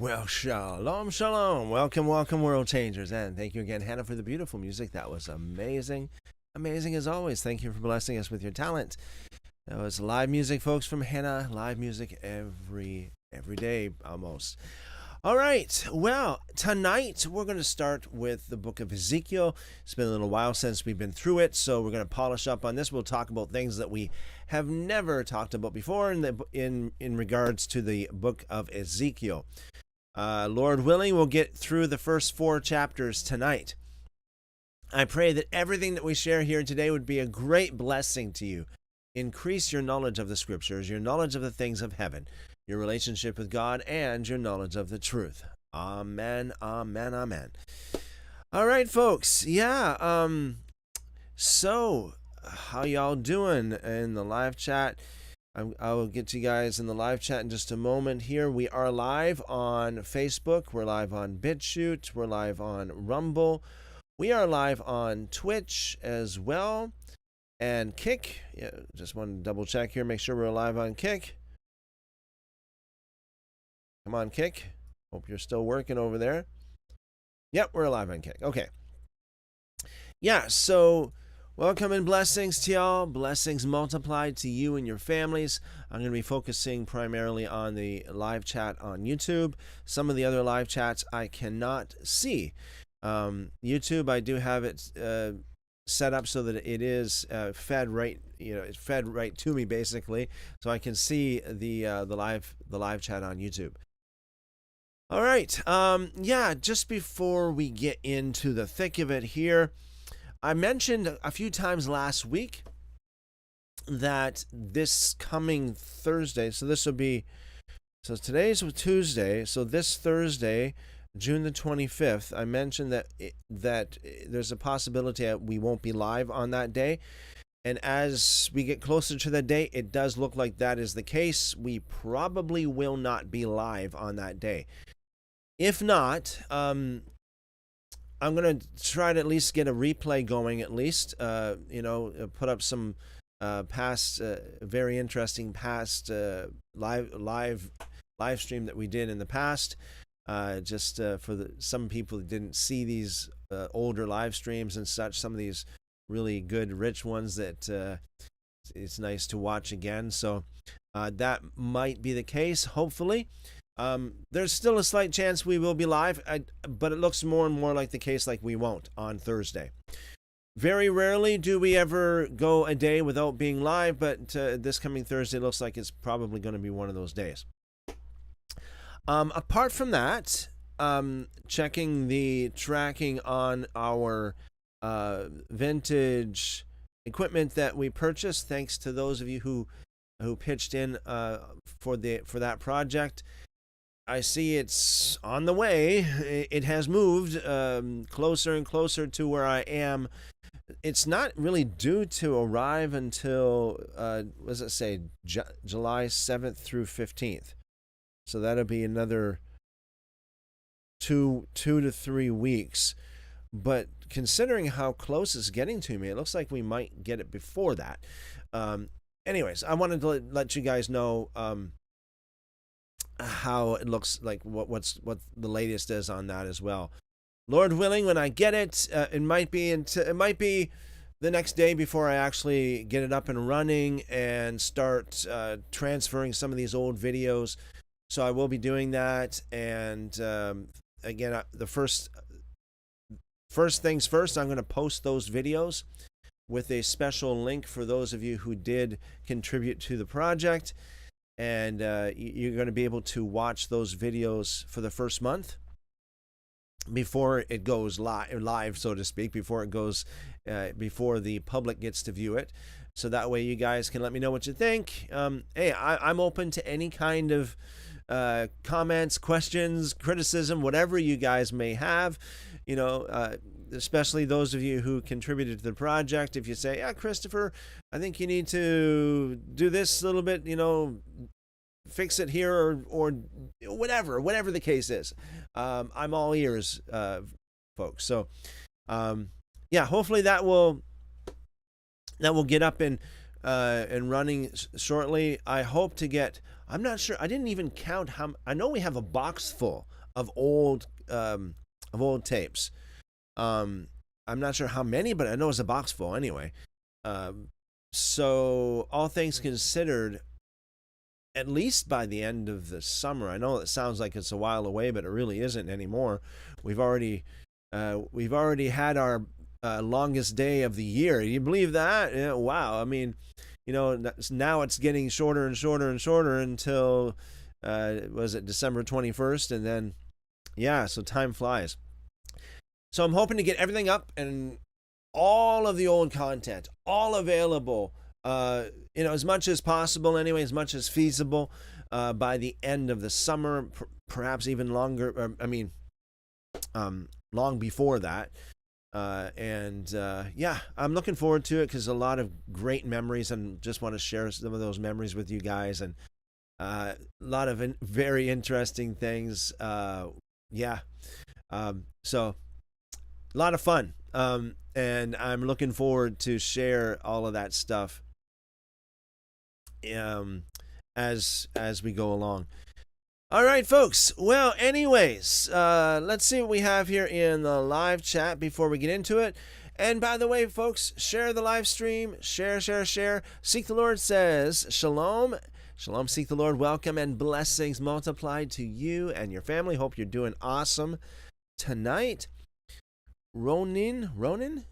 Well, shalom, shalom. Welcome, welcome, world changers. And thank you again, Hannah, for the beautiful music. That was amazing. Amazing as always. Thank you for blessing us with your talent. That was live music, folks, from Hannah. Live music every day, almost. All right. Well, tonight we're going to start with the Book of Ezekiel. It's been a little while since we've been through it, so we're going to polish up on this. We'll talk about things that we have never talked about before in regards to the Book of Ezekiel. Lord willing, we'll get through the first 4 chapters tonight. I pray that everything that we share here today would be a great blessing to you. Increase your knowledge of the scriptures, your knowledge of the things of heaven, your relationship with God, and your knowledge of the truth. Amen, amen, amen. All right, folks. Yeah, so how y'all doing in the live chat? I will get to you guys in the live chat in just a moment here. We are live on Facebook. We're live on BitChute. We're live on Rumble. We are live on Twitch as well. And Kick. Yeah, just wanted to double check here. Make sure we're live on Kick. Come on, Kick. Hope you're still working over there. Yep, we're live on Kick. Okay. Yeah, so welcome and blessings to y'all. Blessings multiplied to you and your families. I'm going to be focusing primarily on the live chat on YouTube. Some of the other live chats I cannot see. YouTube, I do have it set up so that it is fed right. It's fed right to me basically, so I can see the live chat on YouTube. All right. Yeah. Just before we get into the thick of it here, I mentioned a few times last week that this coming Thursday, so today's Tuesday, so this Thursday, June the 25th, I mentioned that there's a possibility that we won't be live on that day. And as we get closer to the date, it does look like that is the case. We probably will not be live on that day. If not, I'm going to try to at least get a replay going, at least, put up some past, very interesting past live stream that we did in the past, just for some people that didn't see these older live streams and such, some of these really good, rich ones that it's nice to watch again. So that might be the case, hopefully. There's still a slight chance we will be live, but it looks more and more like the case like we won't on Thursday. Very rarely do we ever go a day without being live, but this coming Thursday looks like it's probably going to be one of those days. Apart from that, checking the tracking on our vintage equipment that we purchased, thanks to those of you who pitched in for that project. I see it's on the way. It has moved closer and closer to where I am. It's not really due to arrive until, what does it say, July 7th through 15th. So that'll be another two to 3 weeks. But considering how close it's getting to me, it looks like we might get it before that. Anyways, I wanted to let you guys know how it looks like, what the latest is on that as well. Lord willing, when I get it, it might be the next day before I actually get it up and running and start transferring some of these old videos. So I will be doing that. And again, the first things first, I'm going to post those videos with a special link for those of you who did contribute to the project. And you're going to be able to watch those videos for the first month before it goes live, so to speak, before the public gets to view it. So that way you guys can let me know what you think. Hey, I'm open to any kind of comments, questions, criticism, whatever you guys may have. Especially those of you who contributed to the project. If you say, yeah, Christopher, I think you need to do this a little bit, fix it here or whatever the case is. I'm all ears, folks. So, yeah, hopefully that will get up and running shortly. I hope to get, I'm not sure, I didn't even count I know we have a box full of old tapes. I'm not sure how many, but I know it's a box full anyway. So all things considered, at least by the end of the summer. I know it sounds like it's a while away, but it really isn't anymore. We've already had our longest day of the year. You believe that? Yeah, wow. I mean, now it's getting shorter and shorter and shorter until was it December 21st, and then so time flies. So I'm hoping to get everything up and all of the old content, all available, as much as possible anyway, as much as feasible, by the end of the summer, perhaps even longer. Long before that. I'm looking forward to it because a lot of great memories, and just want to share some of those memories with you guys, and a lot of very interesting things. So a lot of fun. And I'm looking forward to share all of that stuff as we go along. All right, folks. Well, anyways, let's see what we have here in the live chat before we get into it. And by the way, folks, share the live stream. Share. Seek the Lord says, Shalom. Shalom, seek the Lord. Welcome and blessings multiplied to you and your family. Hope you're doing awesome tonight. Ronin?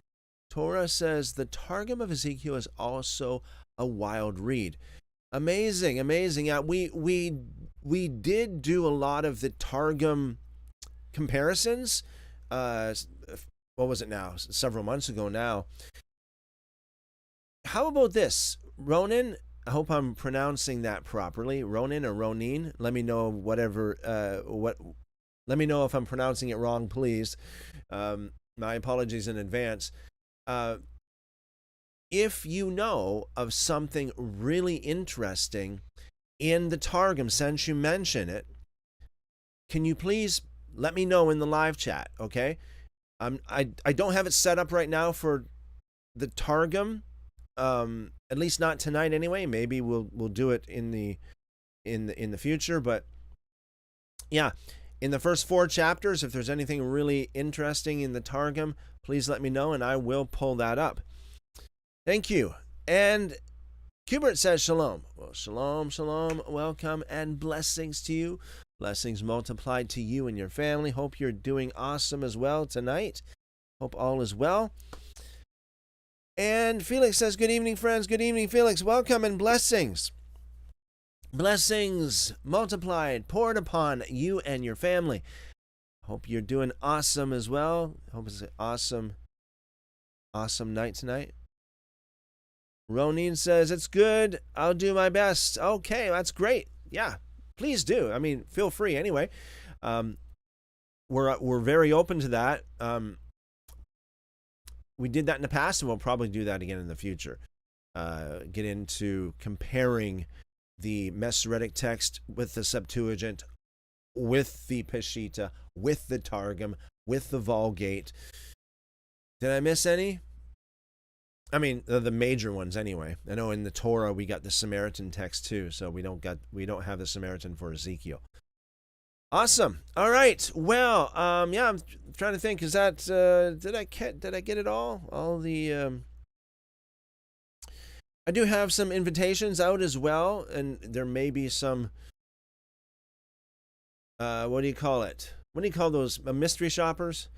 Torah says, the Targum of Ezekiel is also a wild read. Amazing. Yeah, we did do a lot of the Targum comparisons. What was it now? Several months ago now. How about this? Ronin, I hope I'm pronouncing that properly. Ronin or Ronin? Let me know let me know if I'm pronouncing it wrong, please. My apologies in advance. If you know of something really interesting in the Targum, since you mention it, can you please let me know in the live chat, okay? I don't have it set up right now for the Targum, at least not tonight anyway. Maybe we'll do it in the future, but yeah, in the first 4 chapters, if there's anything really interesting in the Targum, please let me know and I will pull that up. Thank you. And Kubert says shalom. Well, shalom, welcome and blessings to you. Blessings multiplied to you and your family. Hope you're doing awesome as well tonight. Hope all is well. And Felix says, good evening, friends. Good evening, Felix. Welcome and blessings. Blessings multiplied, poured upon you and your family. Hope you're doing awesome as well. Hope it's an awesome night tonight. Ronin says, it's good. I'll do my best. Okay, that's great. Yeah, please do. I mean, feel free anyway. We're very open to that. We did that in the past, and we'll probably do that again in the future. Get into comparing the Masoretic Text with the Septuagint, with the Peshitta, with the Targum, with the Vulgate. Did I miss any? I mean, the major ones anyway. I know in the Torah we got the Samaritan text too, so we don't have the Samaritan for Ezekiel. Awesome. All right. Well, I'm trying to think. Is that did I get it all? All the I do have some invitations out as well, and there may be some. What do you call it? What do you call those mystery shoppers?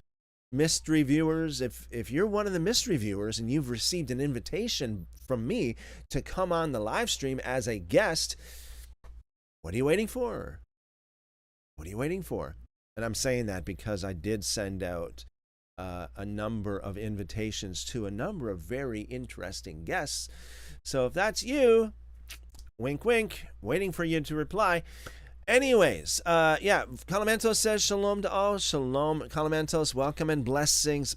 Mystery viewers. If you're one of the mystery viewers and you've received an invitation from me to come on the live stream as a guest, what are you waiting for? What are you waiting for? And I'm saying that because I did send out a number of invitations to a number of very interesting guests. So if that's you, wink, wink, waiting for you to reply. Anyways, Calamentos says shalom to all. Shalom, Calamentos. Welcome and blessings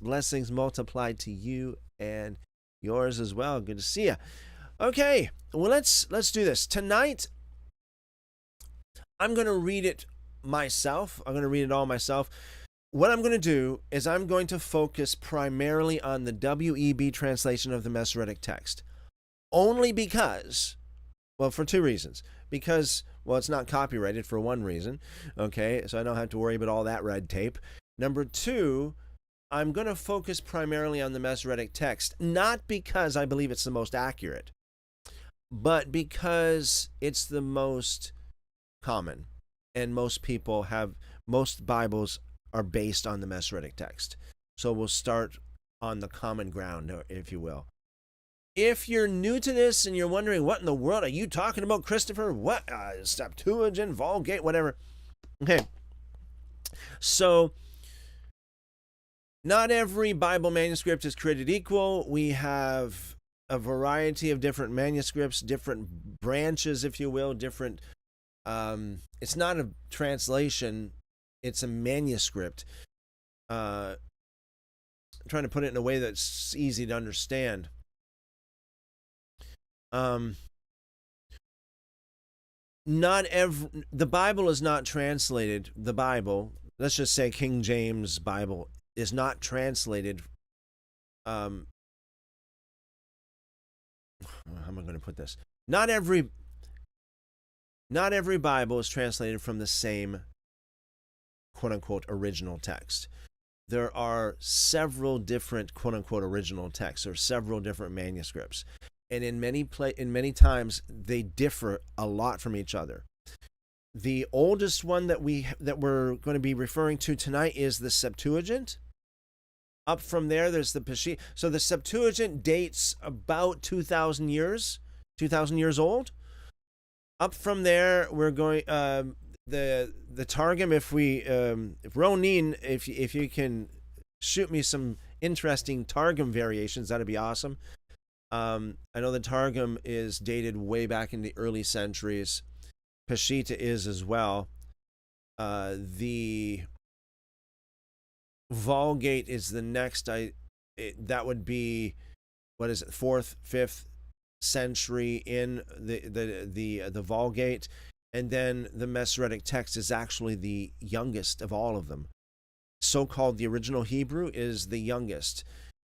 multiplied to you and yours as well. Good to see you. Okay, well let's do this tonight. I'm going to read it myself. I'm going to read it all myself. What I'm going to do is I'm going to focus primarily on the WEB translation of the Masoretic Text, only because Well, for two reasons. Because, well, it's not copyrighted for one reason. Okay, so I don't have to worry about all that red tape. Number two, I'm going to focus primarily on the Masoretic Text, not because I believe it's the most accurate, but because it's the most common, and most Bibles are based on the Masoretic Text. So we'll start on the common ground, if you will. If you're new to this and you're wondering, what in the world are you talking about, Christopher? What? Septuagint, Vulgate, whatever. Okay. So, not every Bible manuscript is created equal. We have a variety of different manuscripts, different branches, if you will, different. It's not a translation, it's a manuscript. I'm trying to put it in a way that's easy to understand. The Bible is not translated. The Bible, let's just say King James Bible, is not translated. How am I going to put this? Not every Bible is translated from the same quote-unquote original text. There are several different quote-unquote original texts, or several different manuscripts. And in many times they differ a lot from each other. The oldest one that we're going to be referring to tonight is the Septuagint. Up from there, there's the Peshitta. So the Septuagint dates about 2,000 years old. Up from there, we're going the Targum. If Ronin, if you can shoot me some interesting Targum variations, that'd be awesome. I know the Targum is dated way back in the early centuries. Peshitta is as well. The Vulgate is the next. That would be, what is it, 4th, 5th century in the Vulgate, and then the Masoretic Text is actually the youngest of all of them. So-called the original Hebrew is the youngest.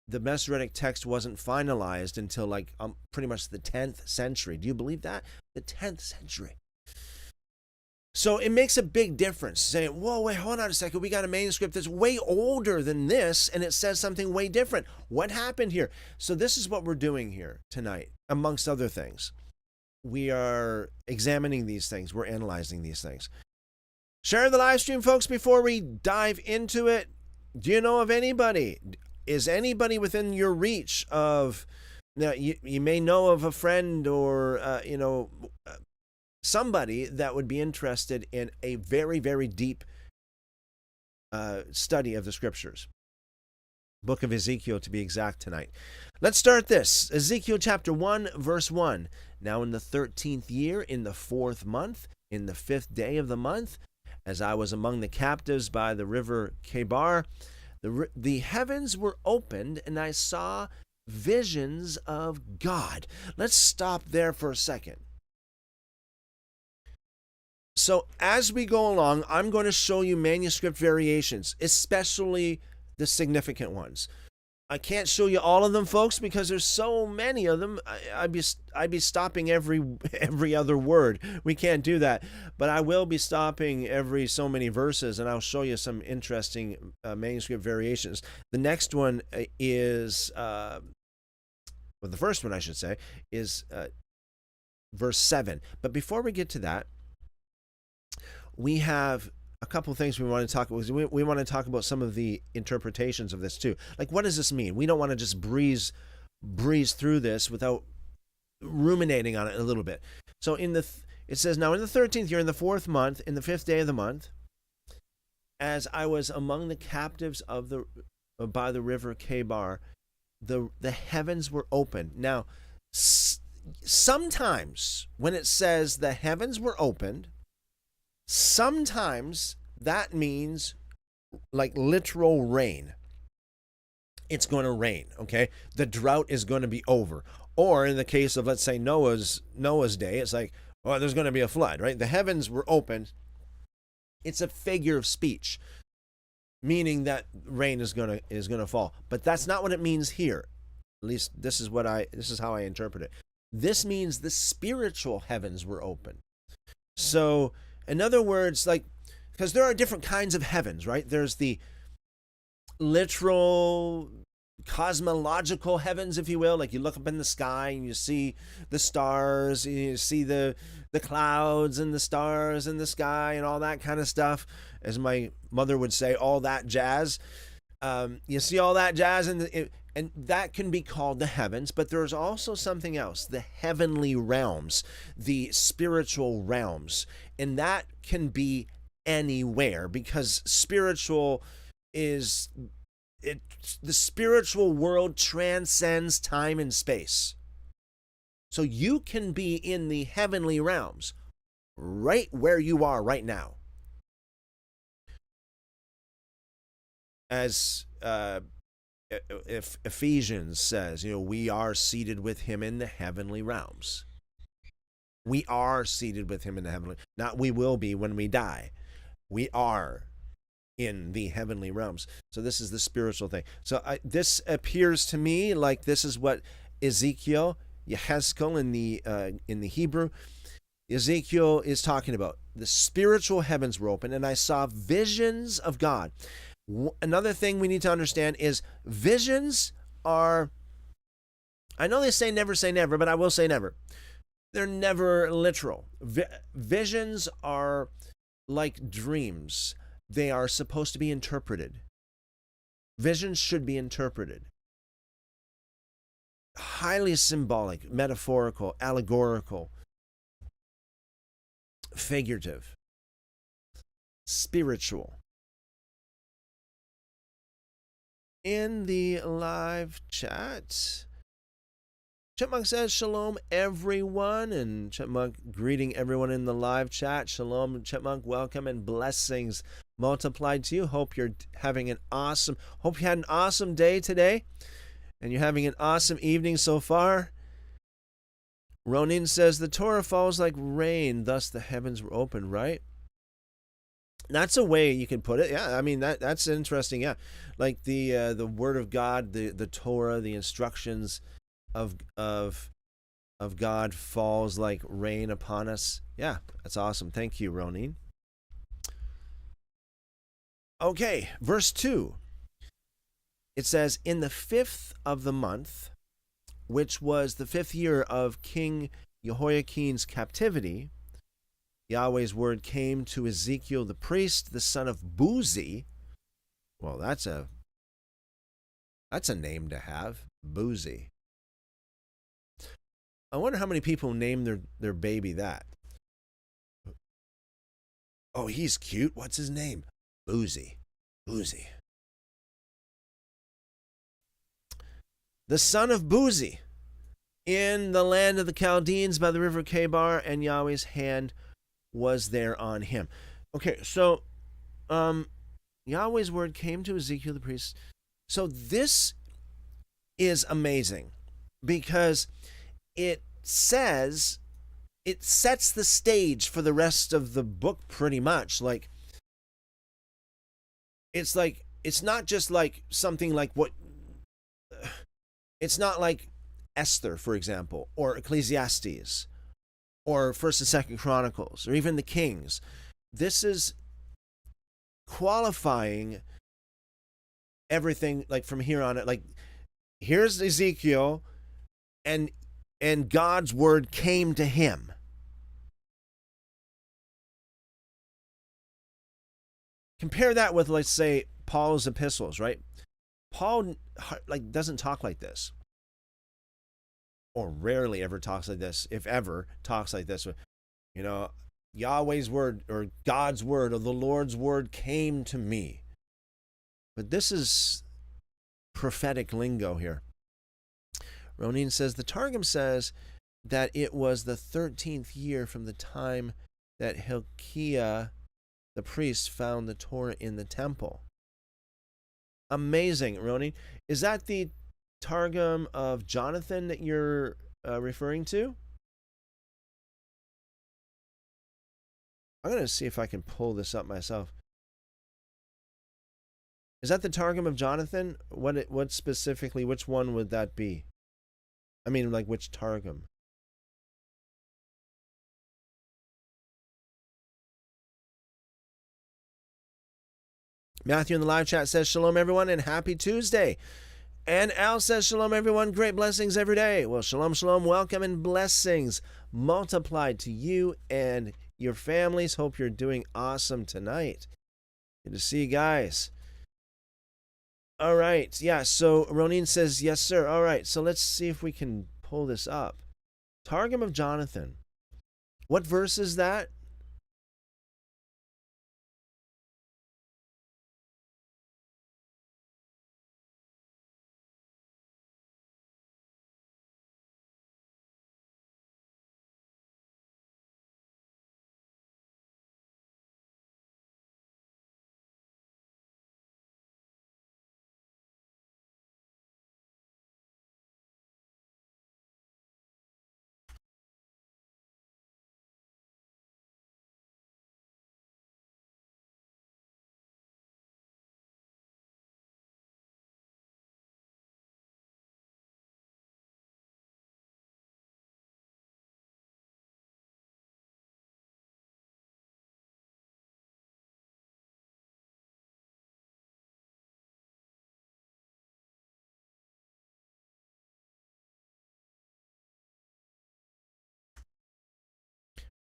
The Masoretic Text wasn't finalized until pretty much the 10th century. Do you believe that? The 10th century. So it makes a big difference saying, whoa, wait, hold on a second. We got a manuscript that's way older than this, and it says something way different. What happened here? So this is what we're doing here tonight, amongst other things. We are examining these things. We're analyzing these things. Share the live stream, folks, before we dive into it. Do you know of anybody? Is anybody within your reach of, now you may know of a friend or, somebody that would be interested in a very, very deep study of the scriptures. Book of Ezekiel, to be exact, tonight. Let's start this. Ezekiel chapter 1, verse 1. Now in the 13th year, in the 4th month, in the 5th day of the month, as I was among the captives by the river Chebar, the heavens were opened, and I saw visions of God. Let's stop there for a second. So as we go along, I'm going to show you manuscript variations, especially the significant ones. I can't show you all of them, folks, because there's so many of them. I'd be stopping every other word. We can't do that. But I will be stopping every so many verses, and I'll show you some interesting manuscript variations. The next one is, the first one, I should say, is verse 7. But before we get to that, we have a couple of things we want to talk about. We want to talk about some of the interpretations of this too. Like, what does this mean? We don't want to just breeze through this without ruminating on it a little bit. So it says, now in the 13th year, in the 4th month, in the 5th day of the month, as I was among the captives by the river Chebar, the heavens were opened. Now, sometimes when it says the heavens were opened, sometimes that means like literal rain. It's going to rain, okay? The drought is going to be over. Or in the case of, let's say, Noah's day, it's like, well, there's going to be a flood, right? The heavens were opened. It's a figure of speech, meaning that rain is going to fall. But that's not what it means here. At least this is how I interpret it. This means the spiritual heavens were open. So, in other words, like, because there are different kinds of heavens, right? There's the literal cosmological heavens, if you will. Like, you look up in the sky and you see the stars, you see the clouds and the stars in the sky and all that kind of stuff. As my mother would say, all that jazz. You see all that jazz, and that can be called the heavens, but there's also something else, the heavenly realms, the spiritual realms, and that can be anywhere, because the spiritual world transcends time and space. So you can be in the heavenly realms right where you are right now. As if Ephesians says, we are seated with him in the heavenly realms. We are seated with him in the heavenly, not we will be when we die. We are in the heavenly realms. So this is the spiritual thing. So this appears to me like this is what Ezekiel, Yehezkel in the Hebrew, Ezekiel is talking about. The spiritual heavens were open, and I saw visions of God. Another thing we need to understand is visions are, I know they say never, but I will say never. They're never literal. Visions are like dreams. They are supposed to be interpreted. Visions should be interpreted. Highly symbolic, metaphorical, allegorical, figurative, spiritual. In the live chat, Chipmunk says, shalom, everyone. And Chipmunk greeting everyone in the live chat. Shalom, Chipmunk, welcome and blessings multiplied to you. Hope you had an awesome day today. And you're having an awesome evening so far. Ronin says, the Torah falls like rain, thus the heavens were open, right? That's a way you can put it. Yeah, I mean, that's interesting. Yeah, like the Word of God, the Torah, the instructions of God falls like rain upon us. Yeah, that's awesome. Thank you, Ronin. Okay, verse 2. It says, in the 5th of the month, which was the 5th year of King Jehoiakim's captivity, Yahweh's word came to Ezekiel the priest, the son of Buzi. Well, that's a name to have, Buzi. I wonder how many people name their baby that. Oh, he's cute. What's his name? Buzi. Buzi. The son of Buzi, in the land of the Chaldeans by the river Kebar, and Yahweh's hand was there on him. Okay, so Yahweh's word came to Ezekiel the priest. So this is amazing because it sets the stage for the rest of the book pretty much. It's not just like something like what, it's not like Esther, for example, or Ecclesiastes, or 1st and 2nd Chronicles, or even the Kings. This is qualifying everything, like from here on. Like, here's Ezekiel, and God's word came to him. Compare that with, let's say, Paul's epistles, right? Paul doesn't talk like this, or rarely ever talks like this, if ever talks like this. Yahweh's word, or God's word, or the Lord's word came to me. But this is prophetic lingo here. Ronin says, the Targum says that it was the 13th year from the time that Hilkiah the priest found the Torah in the temple. Amazing, Ronin. Is that the Targum of Jonathan that you're referring to? I'm going to see if I can pull this up myself. Is that the Targum of Jonathan? What specifically, which one would that be? I mean, like, which Targum? Matthew in the live chat says, shalom, everyone, and happy Tuesday. And Al says, shalom, everyone, great blessings every day. Well, shalom, shalom, welcome, and blessings multiplied to you and your families. Hope you're doing awesome tonight. Good to see you guys. All right. Yeah, so Ronin says, yes, sir. All right, so let's see if we can pull this up. Targum of Jonathan. What verse is that?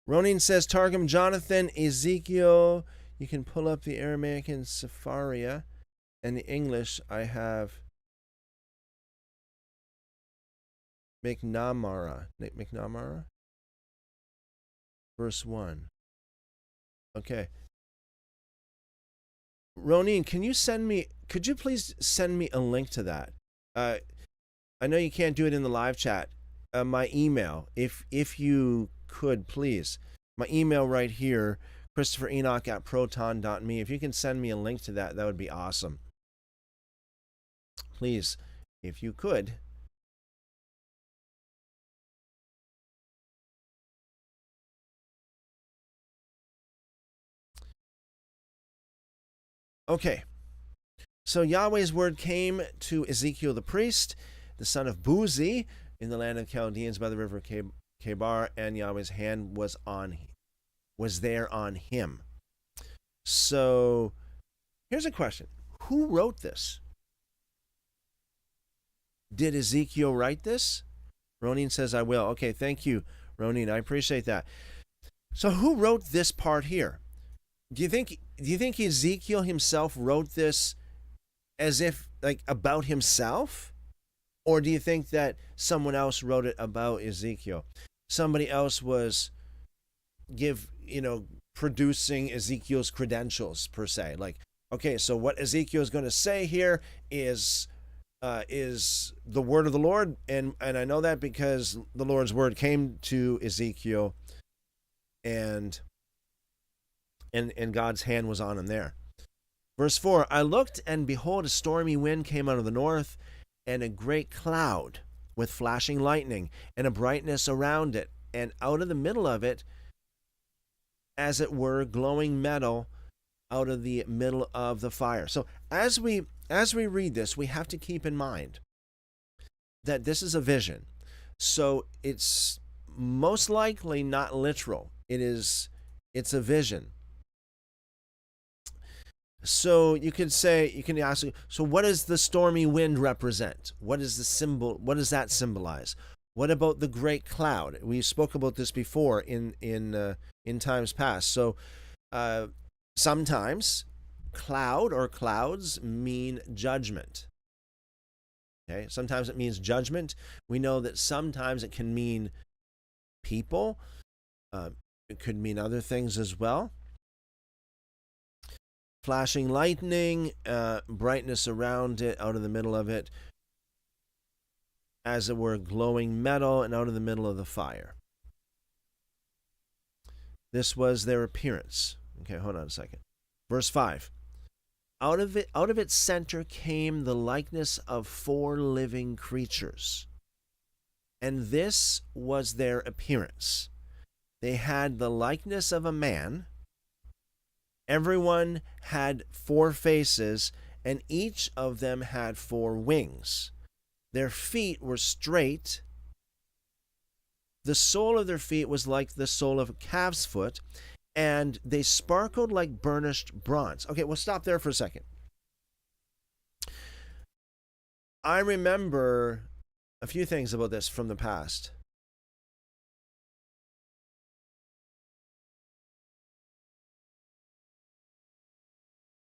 Ronin says, Targum Jonathan, Ezekiel. You can pull up the Aramaic in Sepharia. And the English, I have McNamara. Verse 1. Okay. Ronin, could you please send me a link to that? I know you can't do it in the live chat. My email, if you could, please. My email right here, ChristopherEnoch@proton.me. If you can send me a link to that, that would be awesome. Please, if you could. Okay. So Yahweh's word came to Ezekiel the priest, the son of Buzi, in the land of Chaldeans by the river Kebar, and Yahweh's hand was there on him. So here's a question. Who wrote this? Did Ezekiel write this? Ronin says, I will. Okay, thank you, Ronin. I appreciate that. So who wrote this part here? Do you think Ezekiel himself wrote this as if like about himself? Or do you think that someone else wrote it about Ezekiel? Somebody else was producing Ezekiel's credentials per se. Like, okay, so what Ezekiel is going to say here is the word of the Lord, and I know that because the Lord's word came to Ezekiel, and God's hand was on him there. Verse 4, I looked, and behold, a stormy wind came out of the north, and a great cloud with flashing lightning, and a brightness around it, and out of the middle of it, as it were, glowing metal out of the middle of the fire. So as we read this, we have to keep in mind that this is a vision. So it's most likely not literal. It's a vision. So you can ask, so what does the stormy wind represent? What is the symbol? What does that symbolize? What about the great cloud? We spoke about this before in times past. So sometimes cloud or clouds mean judgment. Okay, sometimes it means judgment. We know that sometimes it can mean people. It could mean other things as well. Flashing lightning, brightness around it, out of the middle of it, as it were, glowing metal, and out of the middle of the fire. This was their appearance. Okay, hold on a second. Verse 5. Out of its center came the likeness of 4 living creatures. And this was their appearance. They had the likeness of a man. Everyone had 4 faces, and each of them had 4 wings. Their feet were straight. The sole of their feet was like the sole of a calf's foot, and they sparkled like burnished bronze. Okay, we'll stop there for a second. I remember a few things about this from the past.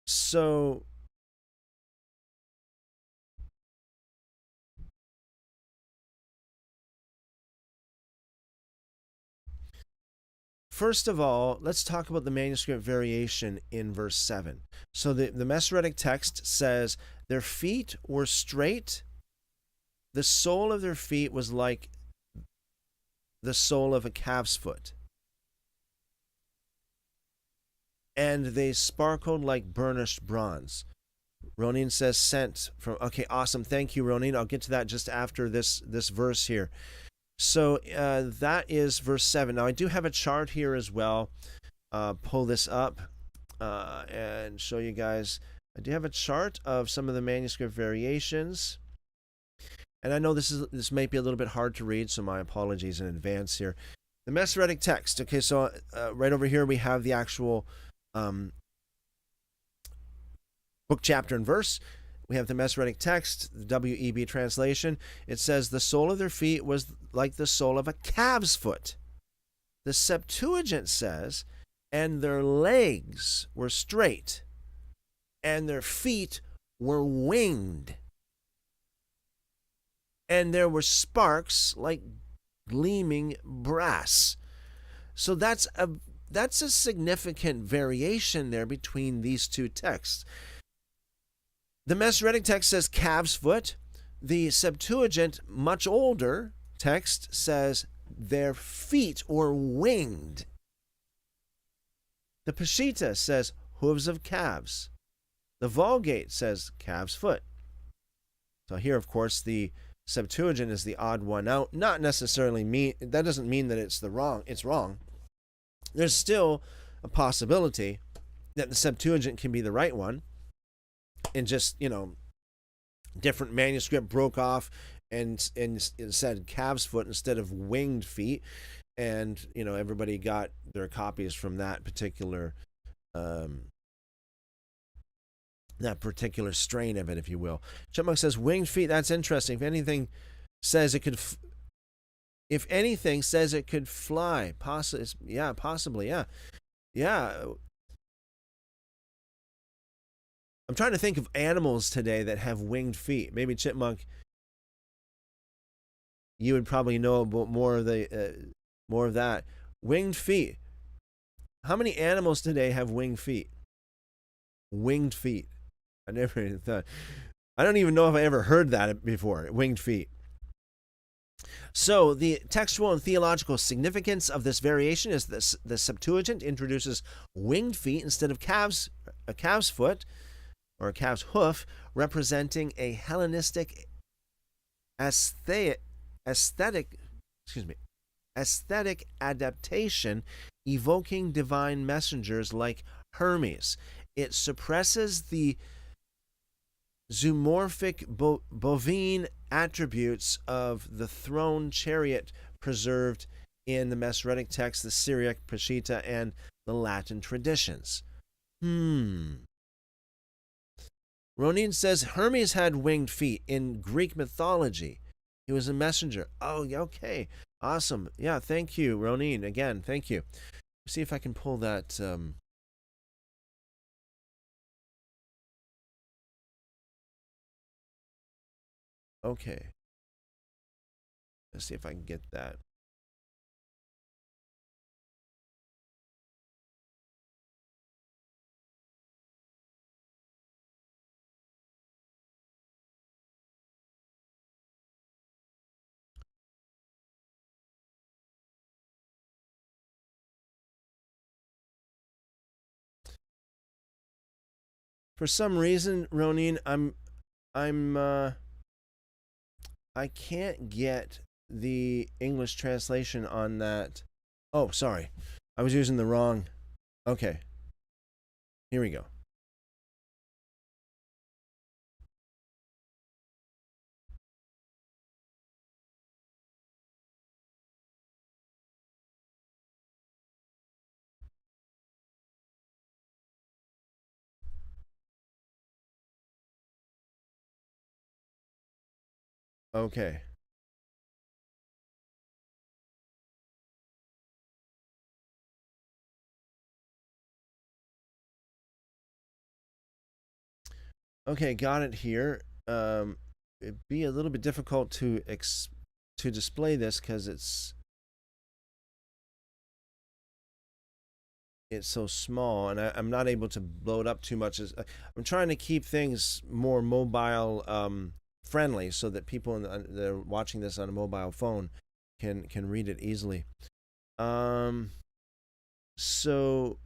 So, first of all, let's talk about the manuscript variation in verse 7. So, the Masoretic Text says, their feet were straight, the sole of their feet was like the sole of a calf's foot, and they sparkled like burnished bronze. Ronin says sent from. Okay, awesome. Thank you, Ronin. I'll get to that just after this verse here. So that is verse 7. Now I do have a chart here as well. Pull this up and show you guys. I do have a chart of some of the manuscript variations. And I know this may be a little bit hard to read, so my apologies in advance here. The Masoretic Text. Okay, so right over here we have the actual book, chapter, and verse. We have the Masoretic Text, the WEB translation. It says, the sole of their feet was like the sole of a calf's foot. The Septuagint says, and their legs were straight, and their feet were winged. And there were sparks like gleaming brass. So that's a significant variation there between these two texts. The Masoretic text says calf's foot. The Septuagint, much older text, says their feet were winged. The Peshitta says hooves of calves. The Vulgate says calf's foot. So here, of course, the Septuagint is the odd one out. Not necessarily mean that doesn't mean that it's wrong. There's still a possibility that the Septuagint can be the right one, and just, different manuscript broke off and said calf's foot instead of winged feet, and everybody got their copies from that particular strain of it, if you will. Chipmunk says winged feet. That's interesting. If anything says it could fly, possibly, yeah. I'm trying to think of animals today that have winged feet. Maybe Chipmunk, you would probably know about more of that. Winged feet. How many animals today have winged feet? Winged feet. I never even thought. I don't even know if I ever heard that before. Winged feet. So the textual and theological significance of this variation is this: the Septuagint introduces winged feet instead of a calf's foot or a calf's hoof, representing a Hellenistic aesthetic adaptation, evoking divine messengers like Hermes. It suppresses the zoomorphic bovine attributes of the throne chariot preserved in the Masoretic text, the Syriac, Peshitta, and the Latin traditions. Ronin says Hermes had winged feet in Greek mythology. He was a messenger. Oh, okay. Awesome. Yeah, thank you, Ronin. Again, thank you. Let's see if I can pull that. Okay. Let's see if I can get that. For some reason, Ronin, I can't get the English translation on that. Oh, sorry. I was using the wrong. Okay. Here we go. Okay. Okay, got it here. It'd be a little bit difficult to display this because it's so small, and I'm not able to blow it up too much. I'm trying to keep things more mobile friendly, so that people that are watching this on a mobile phone can read it easily. Um, so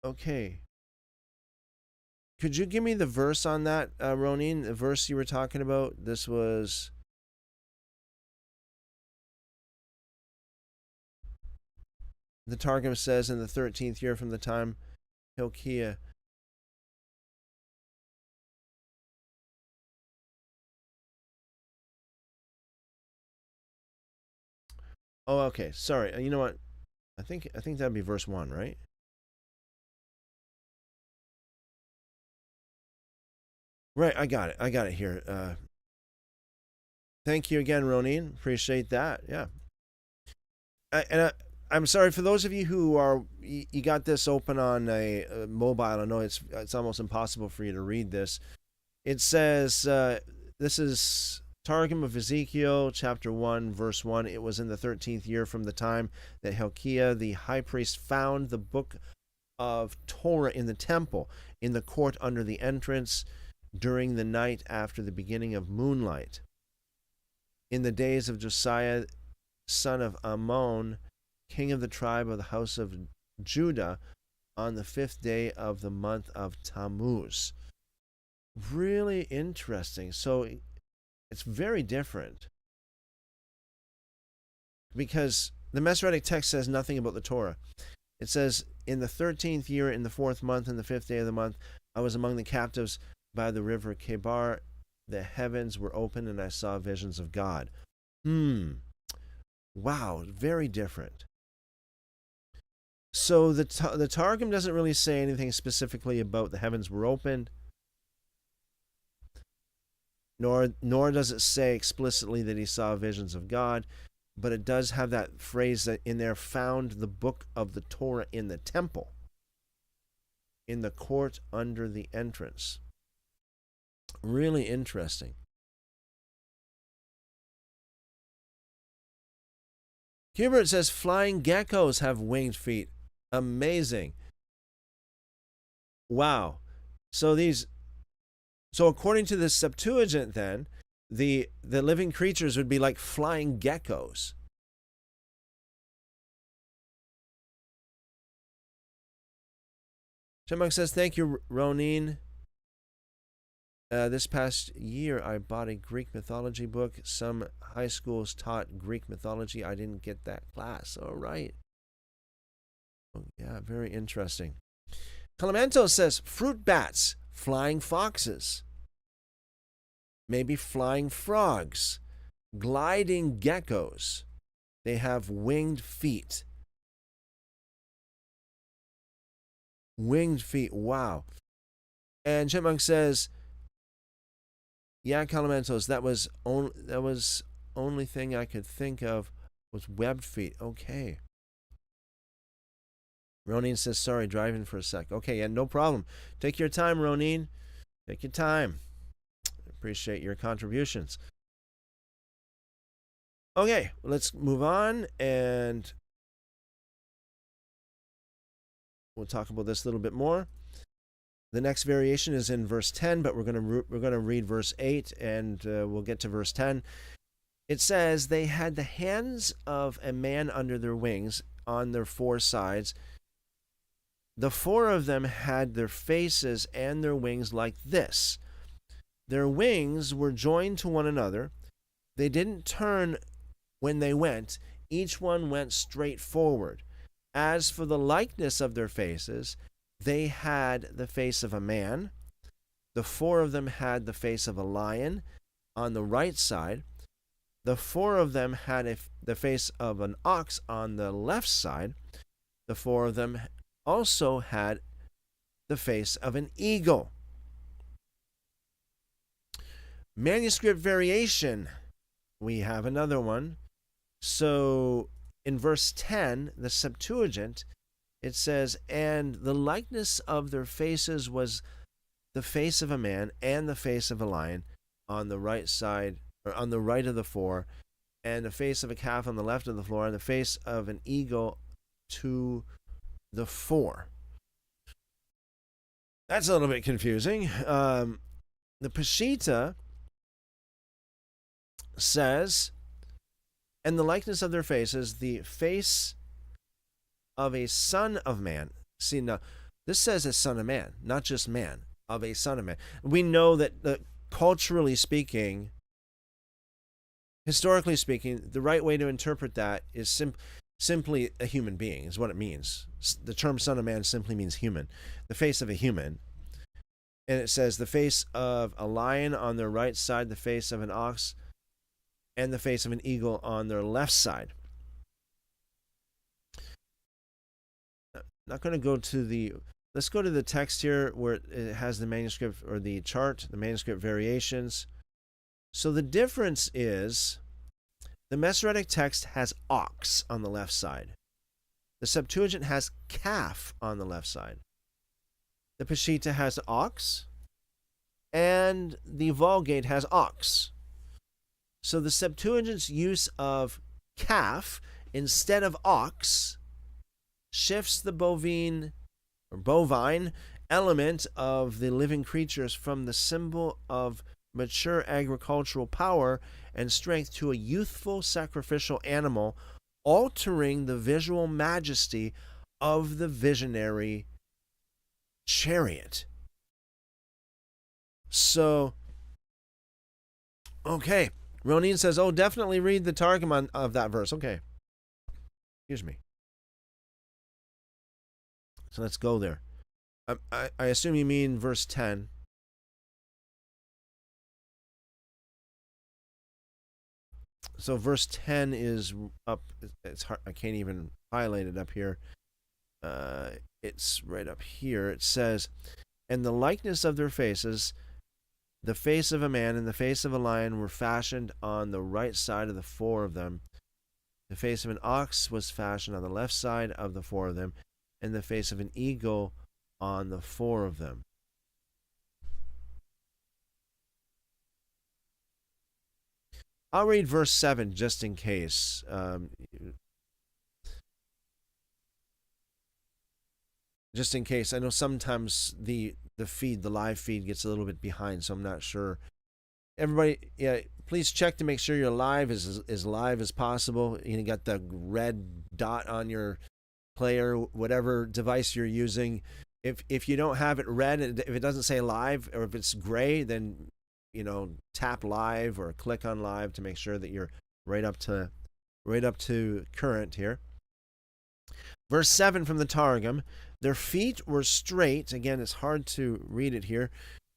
okay, could you give me the verse on that, Ronin? The verse you were talking about. This was the Targum says in the 13th year from the time Hilkiah. Oh, okay. Sorry. You know what? I think that'd be verse 1, right? Right. I got it. I got it here. Thank you again, Ronin. Appreciate that. Yeah. I'm sorry for those of you who are you got this open on a mobile. I know it's almost impossible for you to read this. It says this is Targum of Ezekiel, chapter 1, verse 1. It was in the 13th year from the time that Hilkiah the high priest found the book of Torah in the temple, in the court under the entrance, during the night after the beginning of moonlight, in the days of Josiah, son of Ammon, king of the tribe of the house of Judah, on the 5th day of the month of Tammuz. Really interesting. So it's very different, because the Masoretic Text says nothing about the Torah. It says, in the 13th year, in the 4th month, in the 5th day of the month, I was among the captives by the river Kebar. The heavens were open, and I saw visions of God. Wow, very different. So the Targum doesn't really say anything specifically about the heavens were opened, nor does it say explicitly that he saw visions of God, but it does have that phrase that in there, found the book of the Torah in the temple, in the court under the entrance. Really interesting. Hubert says flying geckos have winged feet. Amazing. Wow. So according to the Septuagint, then the living creatures would be like flying geckos. Chipmunk says, thank you, Ronin. This past year, I bought a Greek mythology book. Some high schools taught Greek mythology. I didn't get that class. All right. Oh, yeah, very interesting. Clemento says, fruit bats, flying foxes, maybe flying frogs, gliding geckos. They have winged feet. Winged feet. Wow. And Chipmunk says, yeah, Calamentos, that was only thing I could think of was webbed feet. Okay. Ronin says, sorry, driving for a sec. Okay, yeah, no problem. Take your time, Ronin. Take your time. Appreciate your contributions. Okay, let's move on, and we'll talk about this a little bit more. The next variation is in verse 10, but we're going to read verse 8, and we'll get to verse 10. It says, they had the hands of a man under their wings on their four sides. The four of them had their faces and their wings like this. Their wings were joined to one another. They didn't turn when they went. Each one went straight forward. As for the likeness of their faces, they had the face of a man. The four of them had the face of a lion on the right side. The four of them had the face of an ox on the left side. The four of them also had the face of an eagle. Manuscript variation. We have another one. So in verse 10, the Septuagint, it says, "And the likeness of their faces was the face of a man and the face of a lion on the right side, or on the right of the four, and the face of a calf on the left of the floor, and the face of an eagle to the fore." That's a little bit confusing. The Peshitta says, "And the likeness of their faces, the face of a son of man." See, now, this says a son of man, not just man, of a son of man. We know that culturally speaking, historically speaking, the right way to interpret that is simply a human being, is what it means. The term son of man simply means human, the face of a human. And it says the face of a lion on their right side, the face of an ox, and the face of an eagle on their left side. Not going to go to the, let's go to the text here where it has the manuscript, or the chart, the manuscript variations. So the difference is the Masoretic Text has ox on the left side. The Septuagint has calf on the left side. The Peshitta has ox, and the Vulgate has ox. So the Septuagint's use of calf instead of ox shifts the bovine element of the living creatures from the symbol of mature agricultural power and strength to a youthful sacrificial animal, altering the visual majesty of the visionary chariot. So, okay. Ronin says, "Oh, definitely read the Targum of that verse." Okay. Excuse me. So let's go there. I assume you mean verse 10. So verse 10 is up. It's hard. I can't even highlight it up here. It's right up here. It says, "And the likeness of their faces, the face of a man and the face of a lion, were fashioned on the right side of the four of them. The face of an ox was fashioned on the left side of the four of them, and the face of an eagle on the four of them." I'll read verse 7 just in case. Just in case. I know sometimes the live feed gets a little bit behind, so I'm not sure. Everybody, yeah, please check to make sure your live is as live as possible. You got the red dot on your player, whatever device you're using. If you don't have it red, if it doesn't say live, or if it's gray, then tap live or click on live to make sure that you're right up to current here. Verse 7 from the Targum: "Their feet were straight." Again, it's hard to read it here.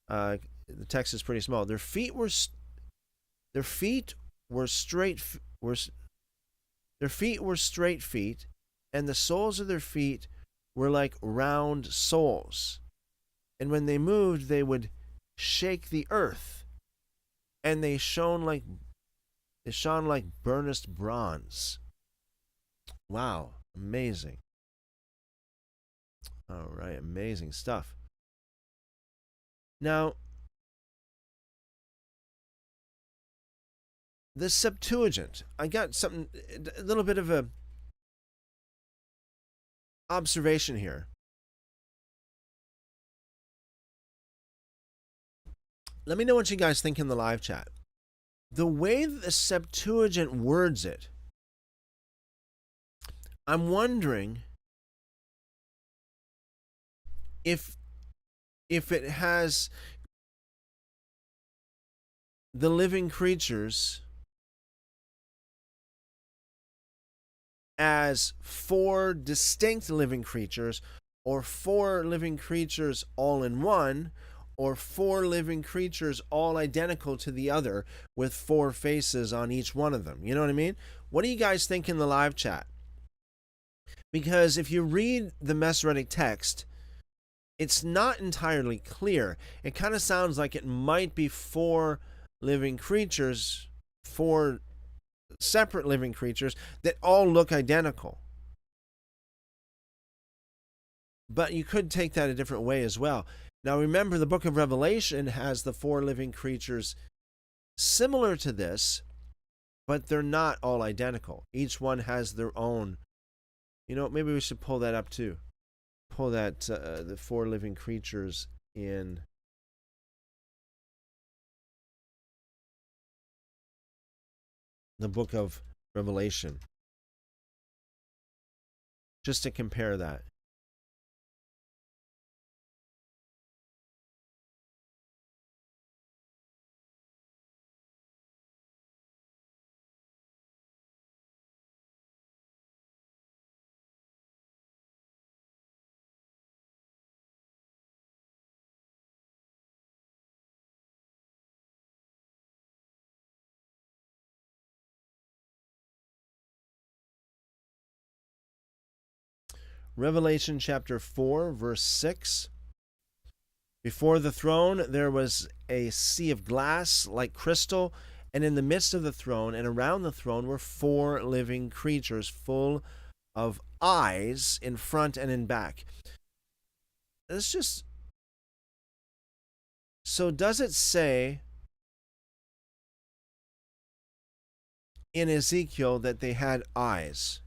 The text is pretty small. Their feet were straight. Their feet were straight feet, and the soles of their feet were like round soles. And when they moved, they would shake the earth, and they shone like burnished bronze. Wow, amazing. All right, amazing stuff. Now, the Septuagint, I got something, a little bit of a observation here. Let me know what you guys think in the live chat. The way the Septuagint words it, I'm wondering if it has the living creatures as four distinct living creatures, or four living creatures all in one, or four living creatures all identical to the other with four faces on each one of them. You know what I mean? What do you guys think in the live chat? Because if you read the Masoretic Text, it's not entirely clear. It kind of sounds like it might be four living creatures, four separate living creatures that all look identical. But you could take that a different way as well. Now remember, the book of Revelation has the four living creatures similar to this, but they're not all identical. Each one has their own. Maybe we should pull that up too. Pull that, the four living creatures in the book of Revelation, just to compare that. Revelation chapter 4, verse 6. Before the throne there was a sea of glass like crystal, and in the midst of the throne and around the throne were four living creatures full of eyes in front and in back. It's just... So does it say in Ezekiel that they had eyes?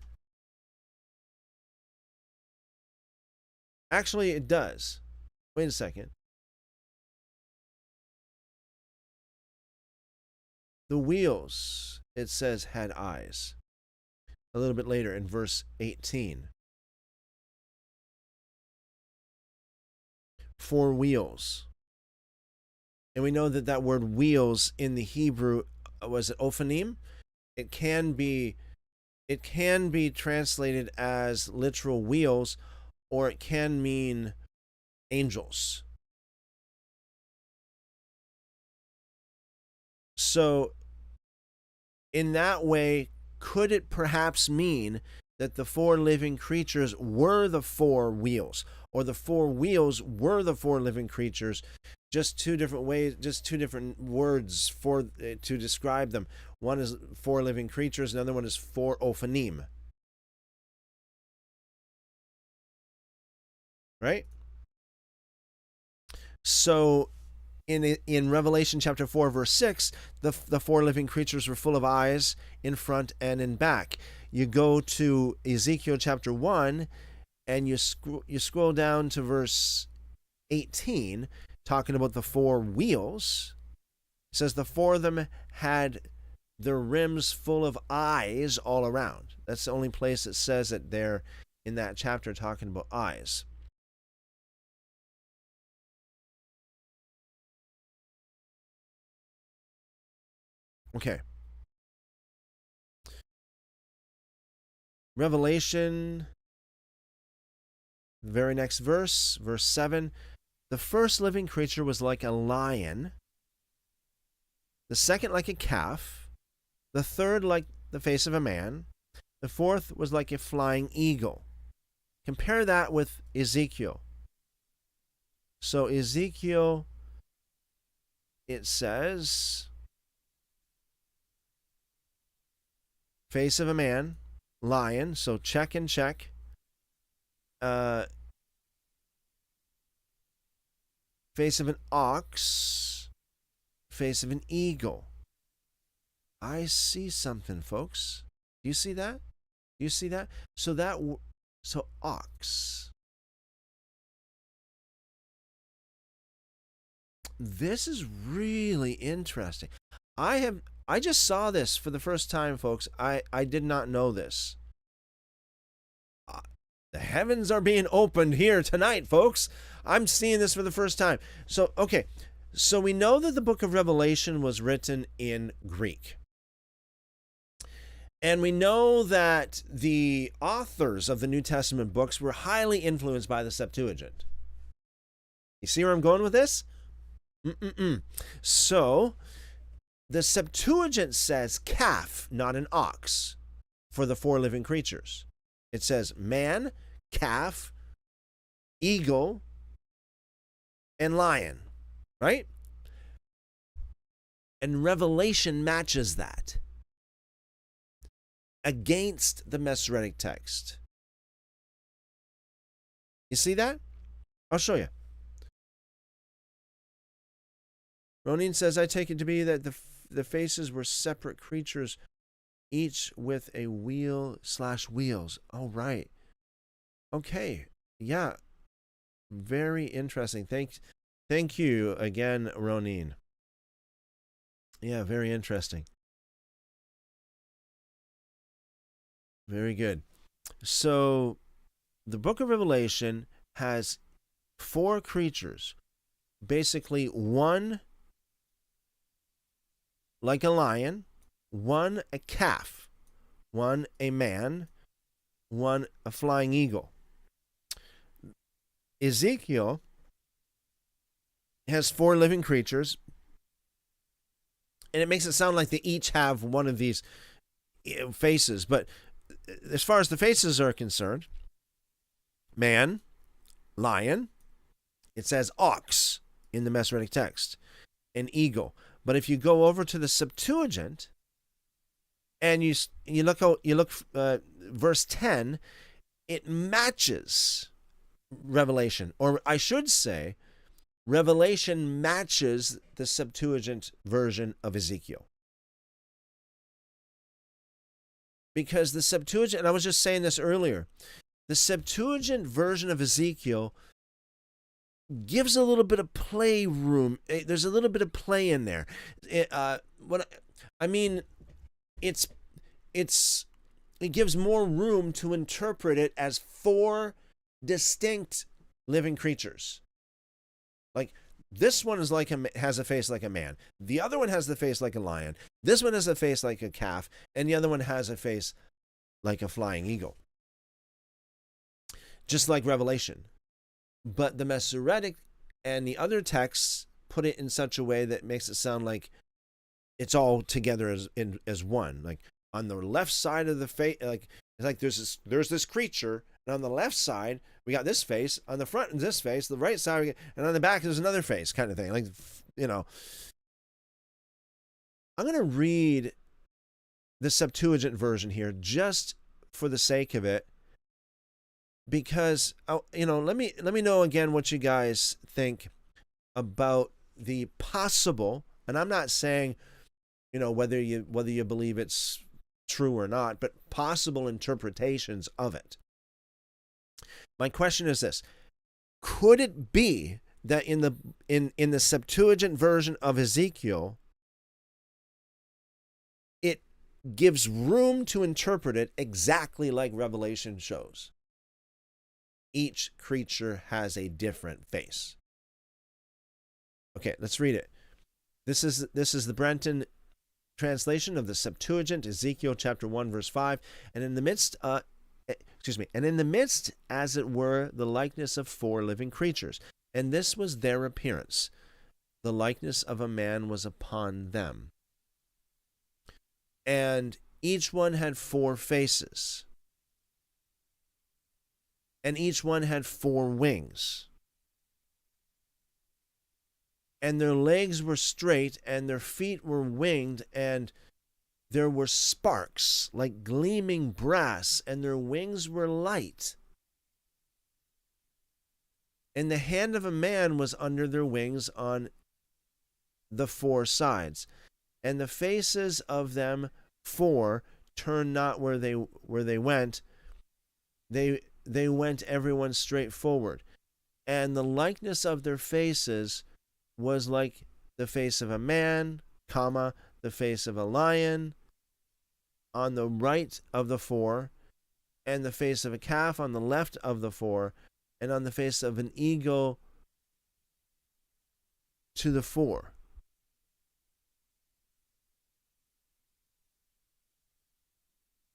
Actually, it does. Wait a second. The wheels, it says, had eyes. A little bit later in verse 18. Four wheels. And we know that that word wheels in the Hebrew, was it ophanim? It can be translated as literal wheels, or it can mean angels. So in that way, could it perhaps mean that the four living creatures were the four wheels, or the four wheels were the four living creatures? Just two different ways, just two different words to describe them. One is four living creatures, another one is four ophanim. Right? So in Revelation chapter 4, verse 6, the four living creatures were full of eyes in front and in back. You go to Ezekiel chapter 1, and you scroll down to verse 18, talking about the four wheels. It says the four of them had their rims full of eyes all around. That's the only place that says it there in that chapter, talking about eyes. Okay. Revelation, the very next verse, verse 7. The first living creature was like a lion, the second like a calf, the third like the face of a man, the fourth was like a flying eagle. Compare that with Ezekiel. So Ezekiel, it says, face of a man, lion, so check and check. Face of an ox, face of an eagle. I see something, folks. Do you see that? Do you see that? So ox. This is really interesting. I just saw this for the first time, folks. I did not know this. The heavens are being opened here tonight, folks. I'm seeing this for the first time. So, okay. So we know that the book of Revelation was written in Greek. And we know that the authors of the New Testament books were highly influenced by the Septuagint. You see where I'm going with this? So, the Septuagint says calf, not an ox, for the four living creatures. It says man, calf, eagle, and lion, right? And Revelation matches that against the Masoretic text. You see that? I'll show you. Ronin says, I take it to be that the faces were separate creatures, each with a wheel/wheels. Oh, right. Okay. Yeah. Very interesting. Thank you again, Ronin. Yeah, very interesting. Very good. So the book of Revelation has 4 creatures. Basically, one like a lion, one a calf, one a man, one a flying eagle. Ezekiel has 4 living creatures, and it makes it sound like they each have one of these faces. But as far as the faces are concerned, man, lion, it says ox in the Masoretic text, an eagle. But if you go over to the Septuagint and you look verse 10, it matches Revelation, or I should say, Revelation matches the Septuagint version of Ezekiel. Because the Septuagint, and I was just saying this earlier, the Septuagint version of Ezekiel gives a little bit of play room. There's a little bit of play in there. It gives more room to interpret it as 4 distinct living creatures. Like this one is has a face like a man. The other one has the face like a lion. This one has a face like a calf, and the other one has a face like a flying eagle. Just like Revelation. But the Masoretic and the other texts put it in such a way that makes it sound like it's all together as one. Like on the left side of the face, like it's like there's this creature, and on the left side we got this face, on the front is this face, the right side, and on the back there's another face, kind of thing. Like, you know, I'm gonna read the Septuagint version here just for the sake of it, because let me know again what you guys think about the possible, and I'm not saying whether you believe it's true or not, but possible interpretations of it. My question is this: could it be that in the Septuagint version of Ezekiel, it gives room to interpret it exactly like Revelation shows? Each creature has a different face. Okay, let's read it. This is the Brenton translation of the Septuagint, Ezekiel chapter 1 verse 5, and in the midst as it were the likeness of 4 living creatures, and this was their appearance. The likeness of a man was upon them, and each one had 4 faces, and each one had 4 wings. And their legs were straight, and their feet were winged, and there were sparks like gleaming brass, and their wings were light. And the hand of a man was under their wings on the 4 sides, and the faces of them 4 turned not where they went. They went everyone straight forward, and the likeness of their faces was like the face of a man, the face of a lion on the right of the 4, and the face of a calf on the left of the 4, and on the face of an eagle to the 4.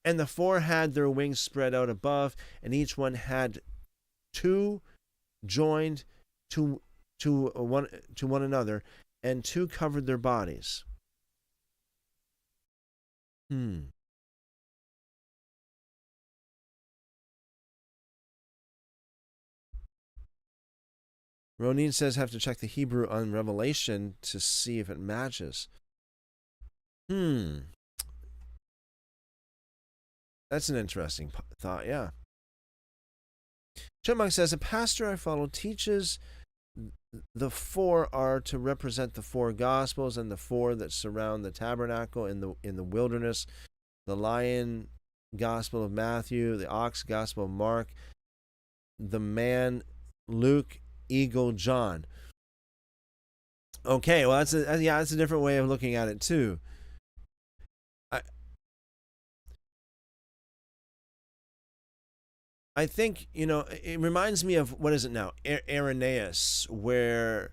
And the 4 had their wings spread out above, and each one had 2 joined to one another, and 2 covered their bodies. Ronin says have to check the Hebrew on Revelation to see if it matches. Hmm. That's an interesting thought, yeah. Chipmunk says, a pastor I follow teaches the four are to represent the four gospels and the four that surround the tabernacle in the wilderness, the lion gospel of Matthew, the ox gospel of Mark, the man Luke, eagle John. Okay, well that's a different way of looking at it too. I think, it reminds me of, what is it now? Irenaeus, where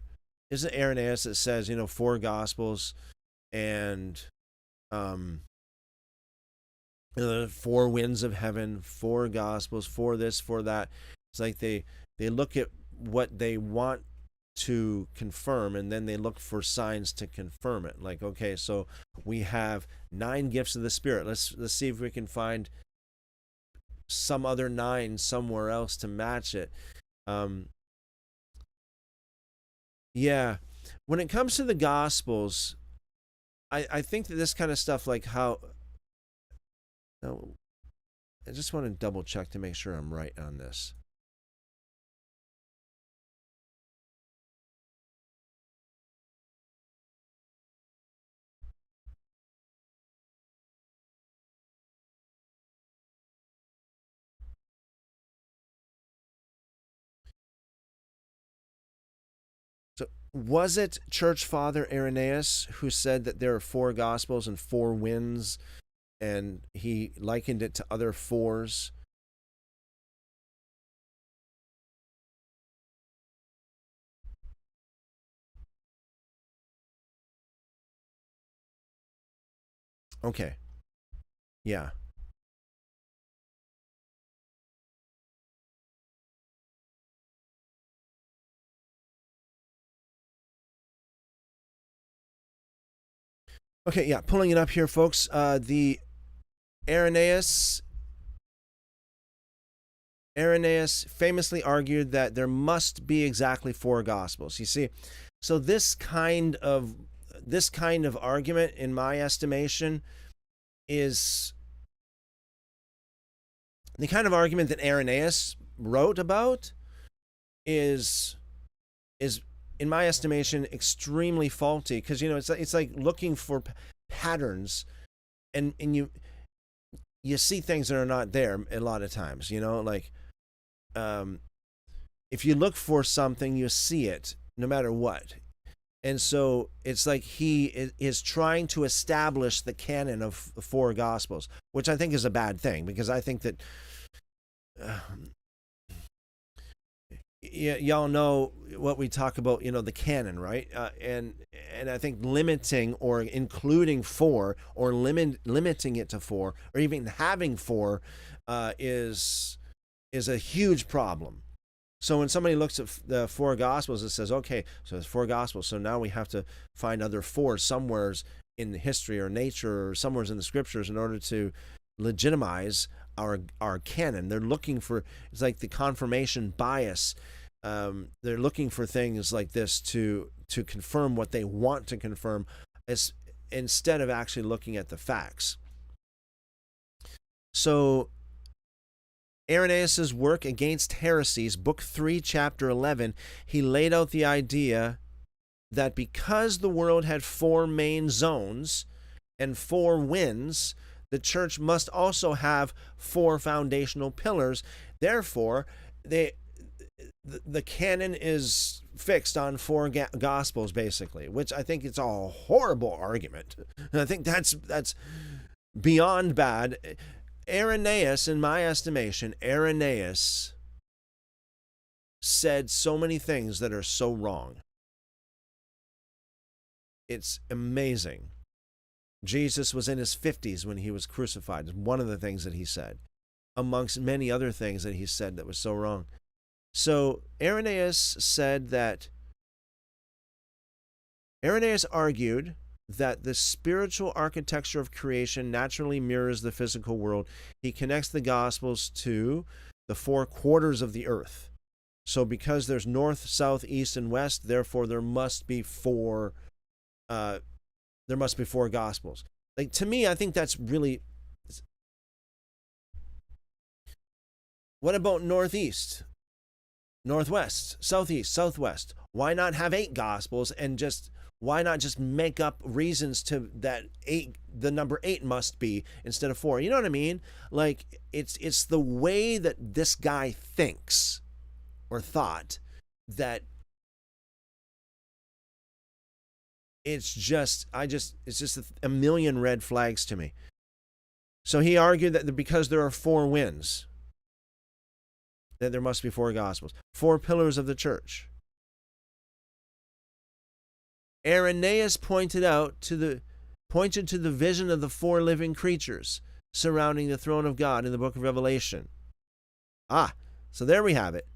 is it Irenaeus that says, four gospels and the four winds of heaven, four gospels, for this, for that. It's like they look at what they want to confirm, and then they look for signs to confirm it. Like, okay, so we have 9 gifts of the Spirit. Let's see if we can find some other 9 somewhere else to match it. Yeah, when it comes to the Gospels, I think that this kind of stuff, like how, no, I just want to double check to make sure I'm right on this. So, was it Church Father Irenaeus who said that there are 4 Gospels and 4 winds, and he likened it to other fours? Okay. Yeah. Okay, yeah, pulling it up here, folks. The Irenaeus famously argued that there must be exactly 4 gospels. You see, so this kind of argument, in my estimation, is the kind of argument that Irenaeus wrote about is in my estimation extremely faulty, because it's like looking for patterns, and you see things that are not there a lot of times, like if you look for something, you see it no matter what. And so it's like he is trying to establish the canon of 4 gospels, which I think is a bad thing, because I think that y'all know what we talk about, the canon, right? And I think limiting or including 4, or limiting it to 4, or even having 4 is a huge problem. So when somebody looks at the 4 gospels, it says, okay, so there's 4 gospels, so now we have to find other 4 somewheres in history or nature or somewheres in the scriptures in order to legitimize our canon. They're looking for, it's like the confirmation bias. They're looking for things like this to confirm what they want to confirm, instead of actually looking at the facts. So Irenaeus' work Against Heresies, Book 3, Chapter 11, he laid out the idea that because the world had 4 main zones and 4 winds, the church must also have 4 foundational pillars. Therefore, the canon is fixed on 4 gospels, basically, which I think it's a horrible argument. I think that's beyond bad. Irenaeus, in my estimation, Irenaeus said so many things that are so wrong. It's amazing. Jesus was in his 50s when he was crucified. One of the things that he said, amongst many other things that he said that was so wrong. So Irenaeus argued that the spiritual architecture of creation naturally mirrors the physical world. He connects the Gospels to the 4 quarters of the earth. So because there's north, south, east, and west, therefore there must be 4 Gospels. Like, to me, I think that's really. What about northeast, northwest, southeast, southwest? Why not have 8 gospels, and why not just make up reasons to that 8, the number 8 must be instead of 4? You know what I mean? Like, it's the way that this guy thinks or thought that it's just a million red flags to me. So he argued that because there are 4 winds, that there must be 4 gospels, 4 pillars of the church. Irenaeus pointed to the vision of the 4 living creatures surrounding the throne of God in the book of Revelation. So there we have it.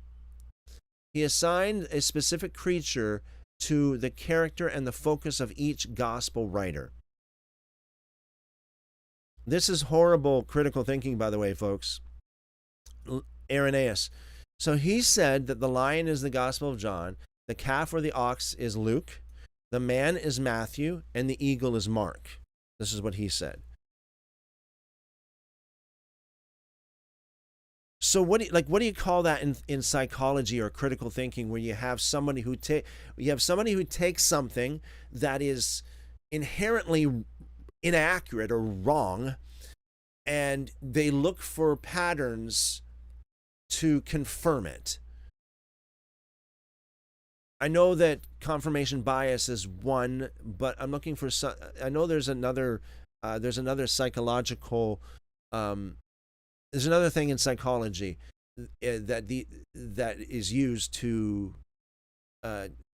He assigned a specific creature to the character and the focus of each gospel writer. This is horrible critical thinking, by the way, folks. Irenaeus. So he said that the lion is the Gospel of John, the calf or the ox is Luke, the man is Matthew, and the eagle is Mark. This is what he said. So what do you call that in psychology or critical thinking, where you have somebody who takes something that is inherently inaccurate or wrong, and they look for patterns to confirm it? I know that confirmation bias is one, but I'm looking for some. I know there's another psychological. There's another thing in psychology that is used to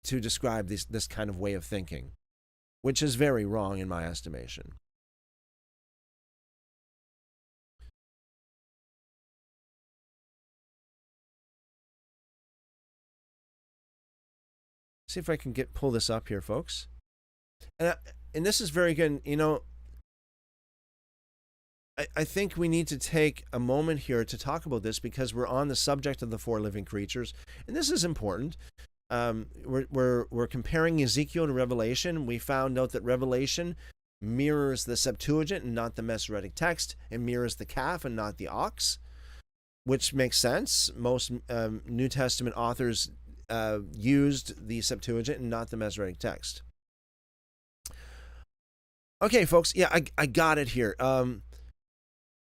describe this kind of way of thinking, which is very wrong in my estimation. See if I can pull this up here, folks. And this is very good. You know, I think we need to take a moment here to talk about this, because we're on the subject of the 4 living creatures, and this is important. We're comparing Ezekiel to Revelation. We found out that Revelation mirrors the Septuagint and not the Masoretic Text, and mirrors the calf and not the ox, which makes sense. Most New Testament authors used the Septuagint and not the Masoretic Text. Okay, folks. Yeah, I got it here.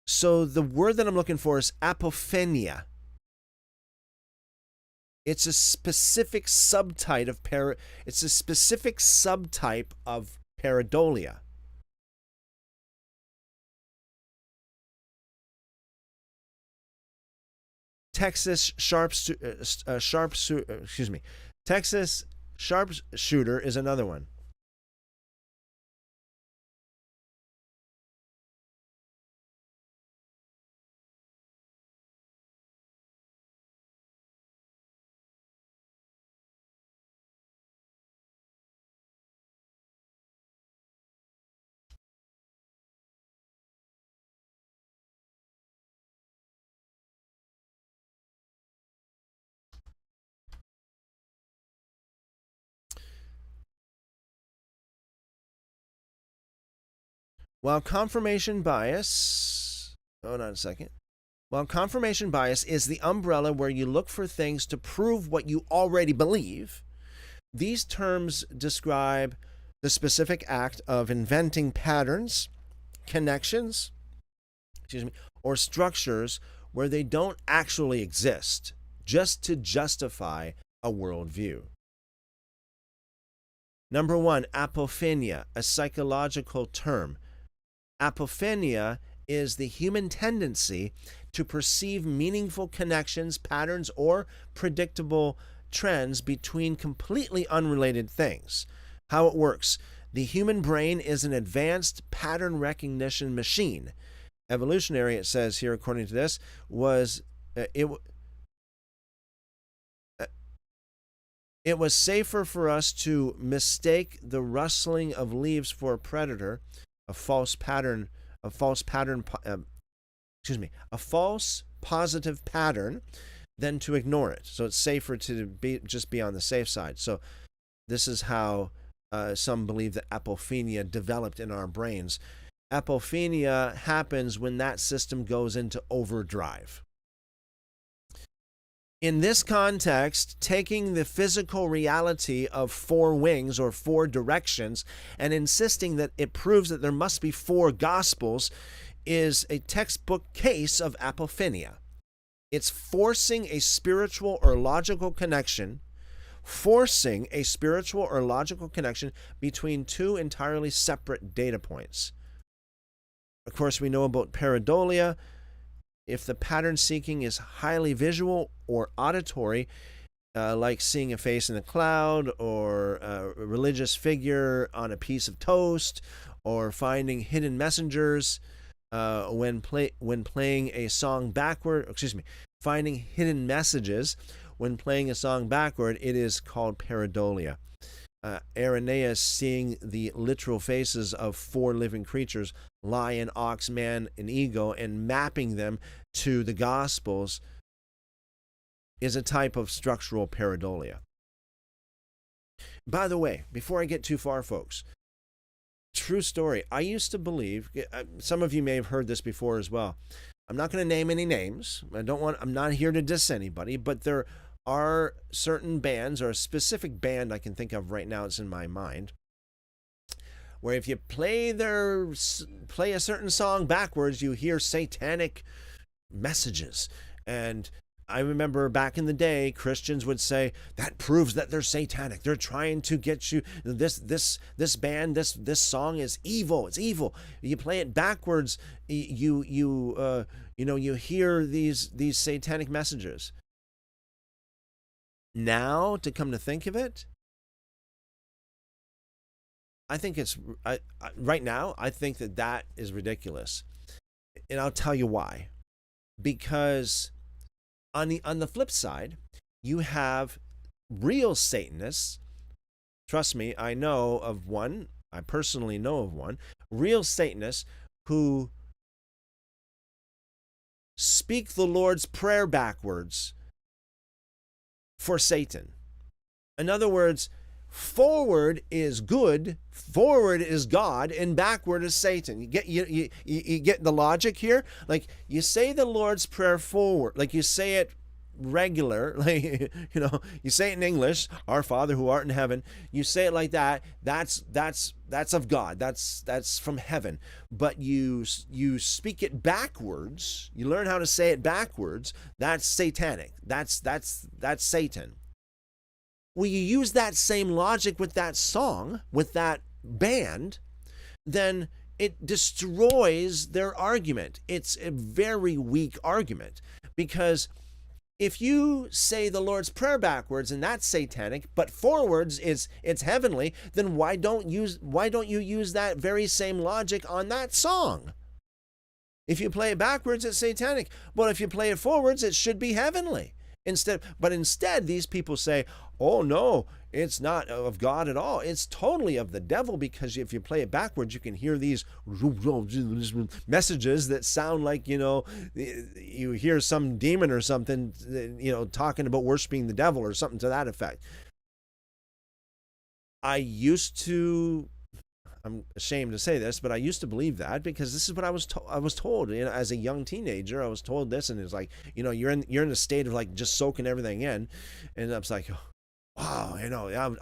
So the word that I'm looking for is apophenia. It's a specific subtype of pareidolia. Texas sharpshooter is another one. While confirmation bias is the umbrella where you look for things to prove what you already believe, these terms describe the specific act of inventing patterns, connections, or structures where they don't actually exist, just to justify a worldview. Number 1, apophenia, a psychological term. Apophenia is the human tendency to perceive meaningful connections, patterns, or predictable trends between completely unrelated things. How it works. The human brain is an advanced pattern recognition machine. Evolutionary, it says here, according to this, was it was safer for us to mistake the rustling of leaves for a predator, a false positive pattern, than to ignore it. So it's safer to just be on the safe side. So this is how some believe that apophenia developed in our brains. apophenia happens when that system goes into overdrive. In this context, taking the physical reality of four wings or four directions and insisting that it proves that there must be four gospels is a textbook case of apophenia. It's forcing a spiritual or logical connection between two entirely separate data points. Of course, we know about pareidolia. If the pattern seeking is highly visual or auditory, like seeing a face in the cloud or a religious figure on a piece of toast, or finding hidden messengers when playing a song backward, finding hidden messages when playing a song backward, it is called pareidolia. Irenaeus seeing the literal faces of four living creatures, lion, ox, man, and eagle, and mapping them to the Gospels is a type of structural pareidolia. By the way, before I get too far, folks, true story, I used to believe, some of you may have heard this before as well. I'm not going to name any names. I'm not here to diss anybody, but there are certain bands, or a specific band I can think of right now that's in my mind, where if you play a certain song backwards, you hear satanic messages. And I remember back in the day, Christians would say, that proves that they're satanic. They're trying to get you, this band, this song is evil. It's evil. You play it backwards, you hear these satanic messages. Now, to come to think of it, I think right now, I think that is ridiculous. And I'll tell you why. Because on the flip side, you have real Satanists. Trust me, I personally know of one, real Satanists who speak the Lord's Prayer backwards for Satan. In other words, forward is good, forward is God, and backward is Satan. You get the logic here? Like, you say the Lord's Prayer forward, like you say it regular, like, you say it in English, our Father who art in heaven. You say it like that. That's of God. That's from heaven. But you speak it backwards. You learn how to say it backwards. That's satanic. That's Satan. Well, you use that same logic with that song, with that band, then it destroys their argument. It's a very weak argument, because if you say the Lord's Prayer backwards and that's satanic, but forwards it's heavenly, then why don't you use that very same logic on that song? If you play it backwards, it's satanic. But if you play it forwards, it should be heavenly. Instead, these people say, oh no, it's not of God at all. It's totally of the devil, because if you play it backwards, you can hear these messages that sound like, you hear some demon or something, talking about worshiping the devil or something to that effect. I'm ashamed to say this, but I used to believe that, because this is what I was told. As a young teenager, I was told this, and it's like, you're in a state of like just soaking everything in, and I was like, wow,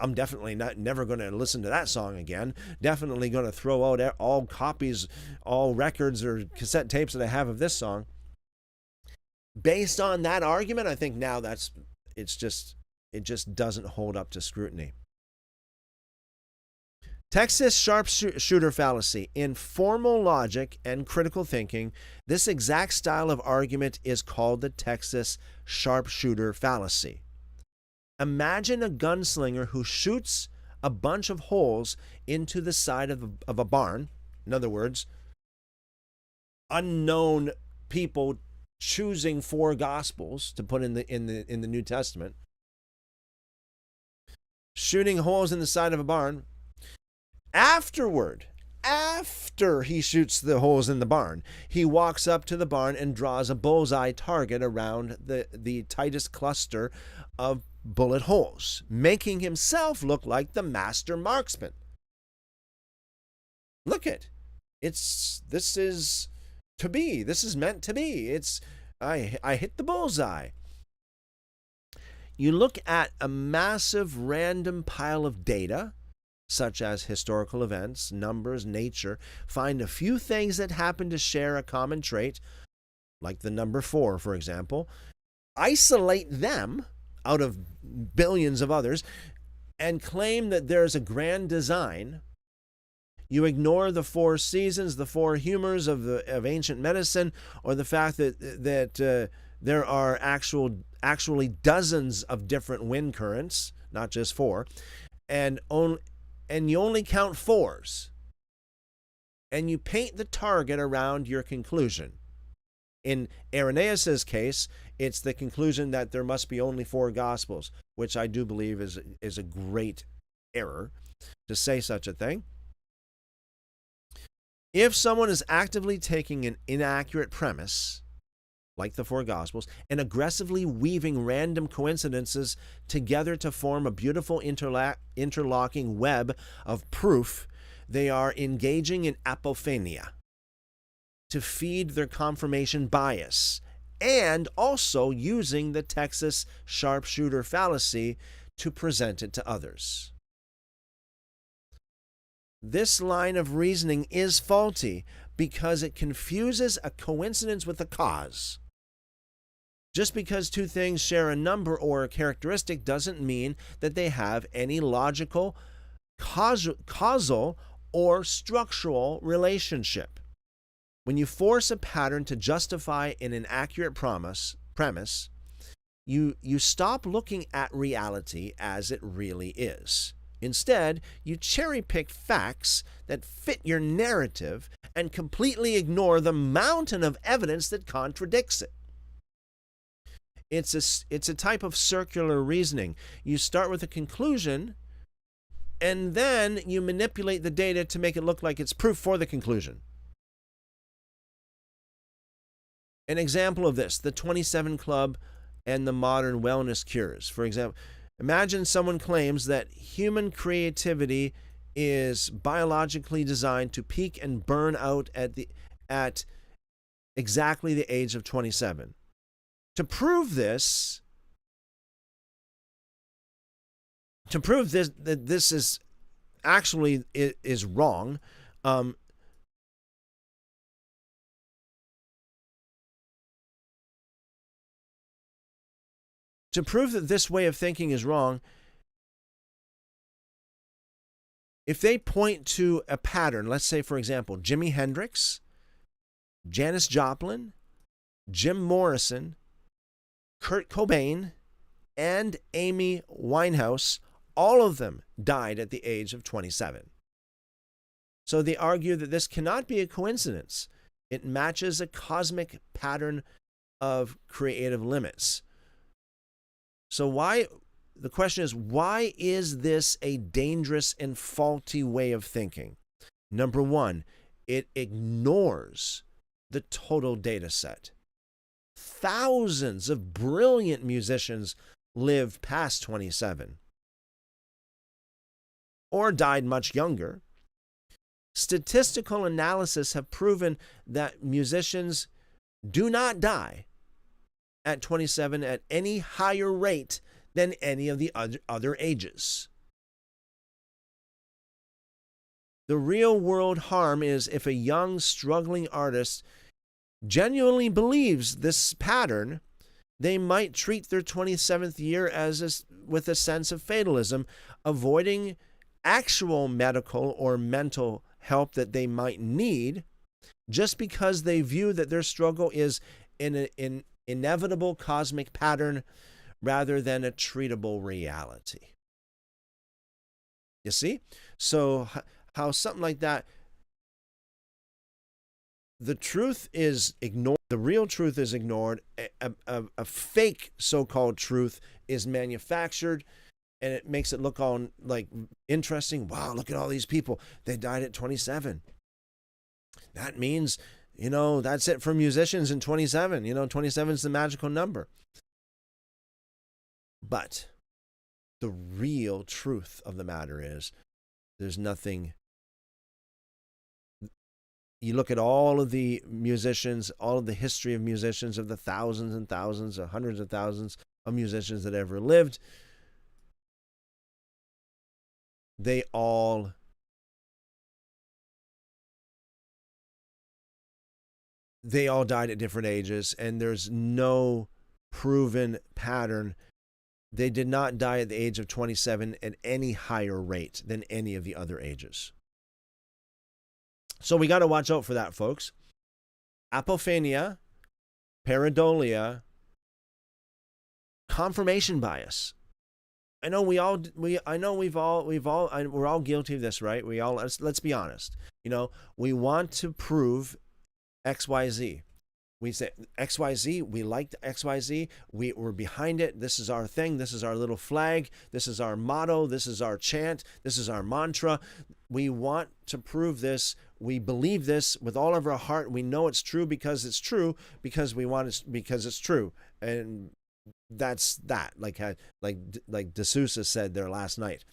I'm definitely never going to listen to that song again. Definitely going to throw out all copies, all records or cassette tapes that I have of this song. Based on that argument, I think now it just doesn't hold up to scrutiny. Texas sharpshooter fallacy. In formal logic and critical thinking, this exact style of argument is called the Texas sharpshooter fallacy. Imagine a gunslinger who shoots a bunch of holes into the side of a barn. In other words, unknown people choosing four gospels to put in the New Testament, shooting holes in the side of a barn. After he shoots the holes in the barn, he walks up to the barn and draws a bullseye target around the tightest cluster of bullet holes, making himself look like the master marksman. Look it. This is to be. This is meant to be. I hit the bullseye. You look at a massive random pile of data, such as historical events, numbers, nature, find a few things that happen to share a common trait, like the number 4, for example, isolate them out of billions of others, and claim that there's a grand design. You ignore the 4 seasons, the 4 humors of ancient medicine, or the fact that there are actually dozens of different wind currents, not just 4, and you only count 4s, and you paint the target around your conclusion. In Irenaeus's case, it's the conclusion that there must be only 4 Gospels, which I do believe is a great error to say such a thing. If someone is actively taking an inaccurate premise, like the 4 Gospels, and aggressively weaving random coincidences together to form a beautiful interlocking web of proof, they are engaging in apophenia to feed their confirmation bias, and also using the Texas sharpshooter fallacy to present it to others. This line of reasoning is faulty because it confuses a coincidence with a cause. Just because 2 things share a number or a characteristic doesn't mean that they have any logical, causal, or structural relationship. When you force a pattern to justify an inaccurate premise, you stop looking at reality as it really is. Instead, you cherry-pick facts that fit your narrative and completely ignore the mountain of evidence that contradicts it. It's a type of circular reasoning. You start with a conclusion, and then you manipulate the data to make it look like it's proof for the conclusion. An example of this, the 27 Club and the modern wellness cures. For example, imagine someone claims that human creativity is biologically designed to peak and burn out at exactly the age of 27. To prove this, that this is actually is wrong, to prove that this way of thinking is wrong, if they point to a pattern, let's say, for example, Jimi Hendrix, Janis Joplin, Jim Morrison, Kurt Cobain, and Amy Winehouse, all of them died at the age of 27. So they argue that this cannot be a coincidence. It matches a cosmic pattern of creative limits. So the question is, why is this a dangerous and faulty way of thinking? Number 1, it ignores the total data set. Thousands of brilliant musicians lived past 27 or died much younger. Statistical analysis have proven that musicians do not die at 27 at any higher rate than any of the other ages. The real world harm is if a young, struggling artist genuinely believes this pattern, they might treat their 27th year with a sense of fatalism, avoiding actual medical or mental help that they might need, just because they view that their struggle is in an inevitable cosmic pattern rather than a treatable reality. You see? So how something like that, the truth is ignored, the real truth is ignored, a fake so-called truth is manufactured, and it makes it look all like interesting. Wow, look at all these people. They died at 27. That means, that's it for musicians in 27. 27 is the magical number. But the real truth of the matter is there's nothing You look at all of the musicians, all of the history of musicians, of the thousands and thousands, or hundreds of thousands of musicians that ever lived. They all died at different ages, and there's no proven pattern. They did not die at the age of 27 at any higher rate than any of the other ages. So we got to watch out for that, folks. Apophenia, pareidolia, confirmation bias. I know we're all guilty of this, right? Let's be honest. We want to prove XYZ. We say XYZ, we like XYZ, we're behind it. This is our thing. This is our little flag. This is our motto. This is our chant. This is our mantra. We want to prove this. We believe this with all of our heart. We know it's true because it's true, because we want it, because it's true. And that's that. Like D'Souza said there last night.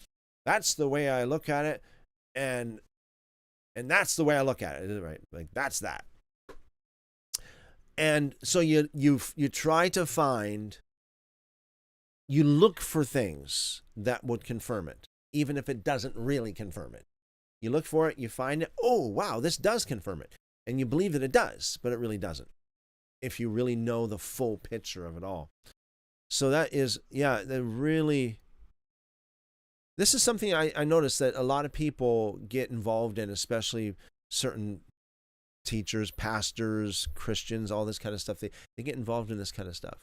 That's the way I look at it, and that's the way I look at it, right? Like that's that. And so you try to find, you look for things that would confirm it, even if it doesn't really confirm it. You look for it, you find it, oh, wow, this does confirm it. And you believe that it does, but it really doesn't, if you really know the full picture of it all. So that is, this is something I noticed that a lot of people get involved in, especially certain teachers, pastors, Christians, all this kind of stuff. They get involved in this kind of stuff.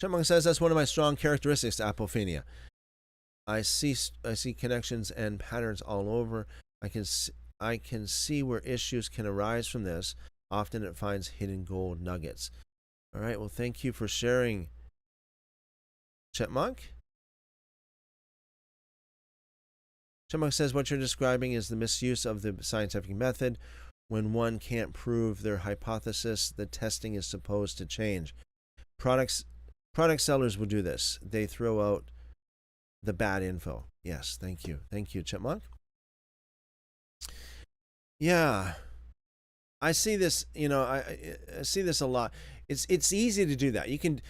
Chipmunk says that's one of my strong characteristics, apophenia. I see connections and patterns all over. I can see where issues can arise from this. Often it finds hidden gold nuggets. All right, well, thank you for sharing, Chipmunk. Chipmunk says what you're describing is the misuse of the scientific method. When one can't prove their hypothesis, the testing is supposed to change. Product sellers will do this. They throw out the bad info. Yes, thank you. Thank you, Chipmunk. Yeah. I see this, I see this a lot. It's easy to do that. You can,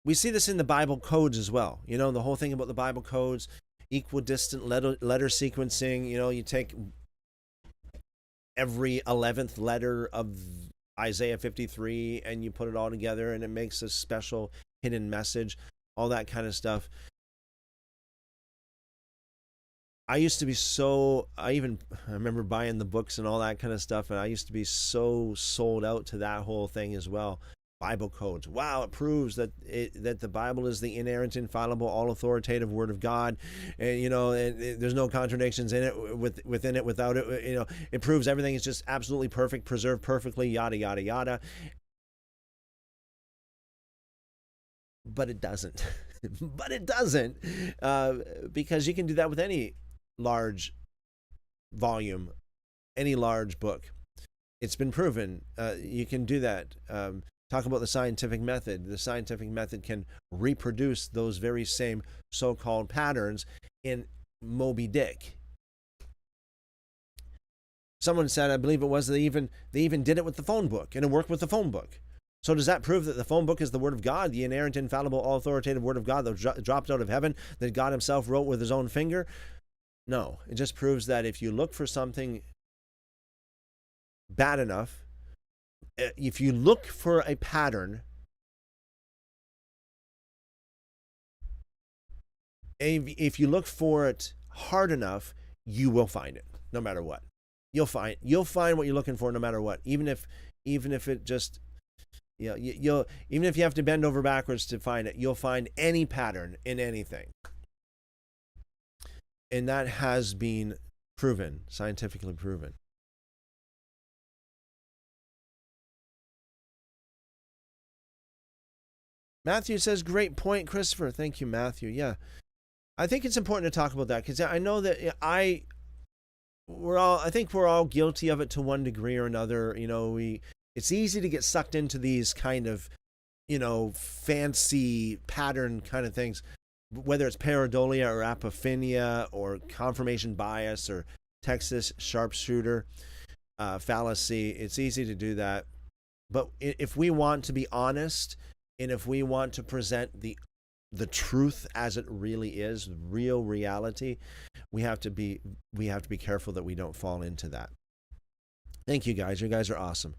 we see this in the Bible codes as well. The whole thing about the Bible codes, equidistant letter sequencing. You take every 11th letter of Isaiah 53 and you put it all together and it makes a special hidden message, all that kind of stuff. I used to be I remember buying the books and all that kind of stuff, and I used to be so sold out to that whole thing as well. Bible codes. Wow, it proves that the Bible is the inerrant, infallible, all authoritative Word of God, and there's no contradictions in it, within it, without it. It proves everything is just absolutely perfect, preserved perfectly, yada yada yada. But it doesn't. Because you can do that with any large volume, any large book. It's been proven. You can do that. Talk about the scientific method. The scientific method can reproduce those very same so-called patterns in Moby Dick. Someone said, I believe it was, they even did it with the phone book, and it worked with the phone book. So does that prove that the phone book is the Word of God, the inerrant, infallible, all authoritative Word of God that dropped out of heaven, that God himself wrote with his own finger? No, it just proves that if you look for something bad enough, if you look for a pattern, if you look for it hard enough, you will find it, no matter what. You'll find what you're looking for, no matter what. Even if it just, you'll even if you have to bend over backwards to find it, you'll find any pattern in anything. And that has been proven, scientifically proven. Matthew says, great point, Christopher. Thank you, Matthew. Yeah. I think it's important to talk about that because I know that I think we're all guilty of it to one degree or another. It's easy to get sucked into these kind of, fancy pattern kind of things, whether it's pareidolia or apophenia or confirmation bias or Texas sharpshooter fallacy. It's easy to do that. But if we want to be honest, and if we want to present the truth as it really is, real reality, we have to be careful that we don't fall into that. Thank you guys. You guys are awesome.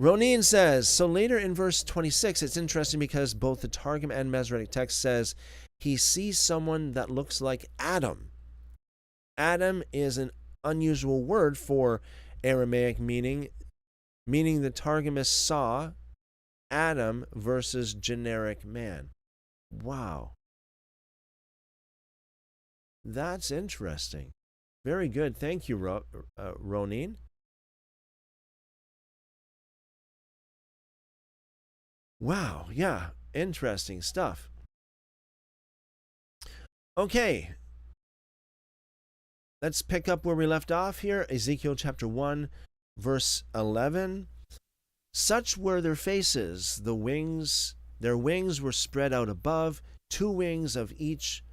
Ronin says, so later in verse 26, it's interesting because both the Targum and Masoretic Text says he sees someone that looks like Adam. Adam is an unusual word for Aramaic meaning the Targumist saw Adam versus generic man. Wow. That's interesting. Very good. Thank you, Ronin. Wow. Yeah. Interesting stuff. Okay. Let's pick up where we left off here. Ezekiel chapter 1, verse 11. Such were their faces, their wings were spread out above, 2 wings of each,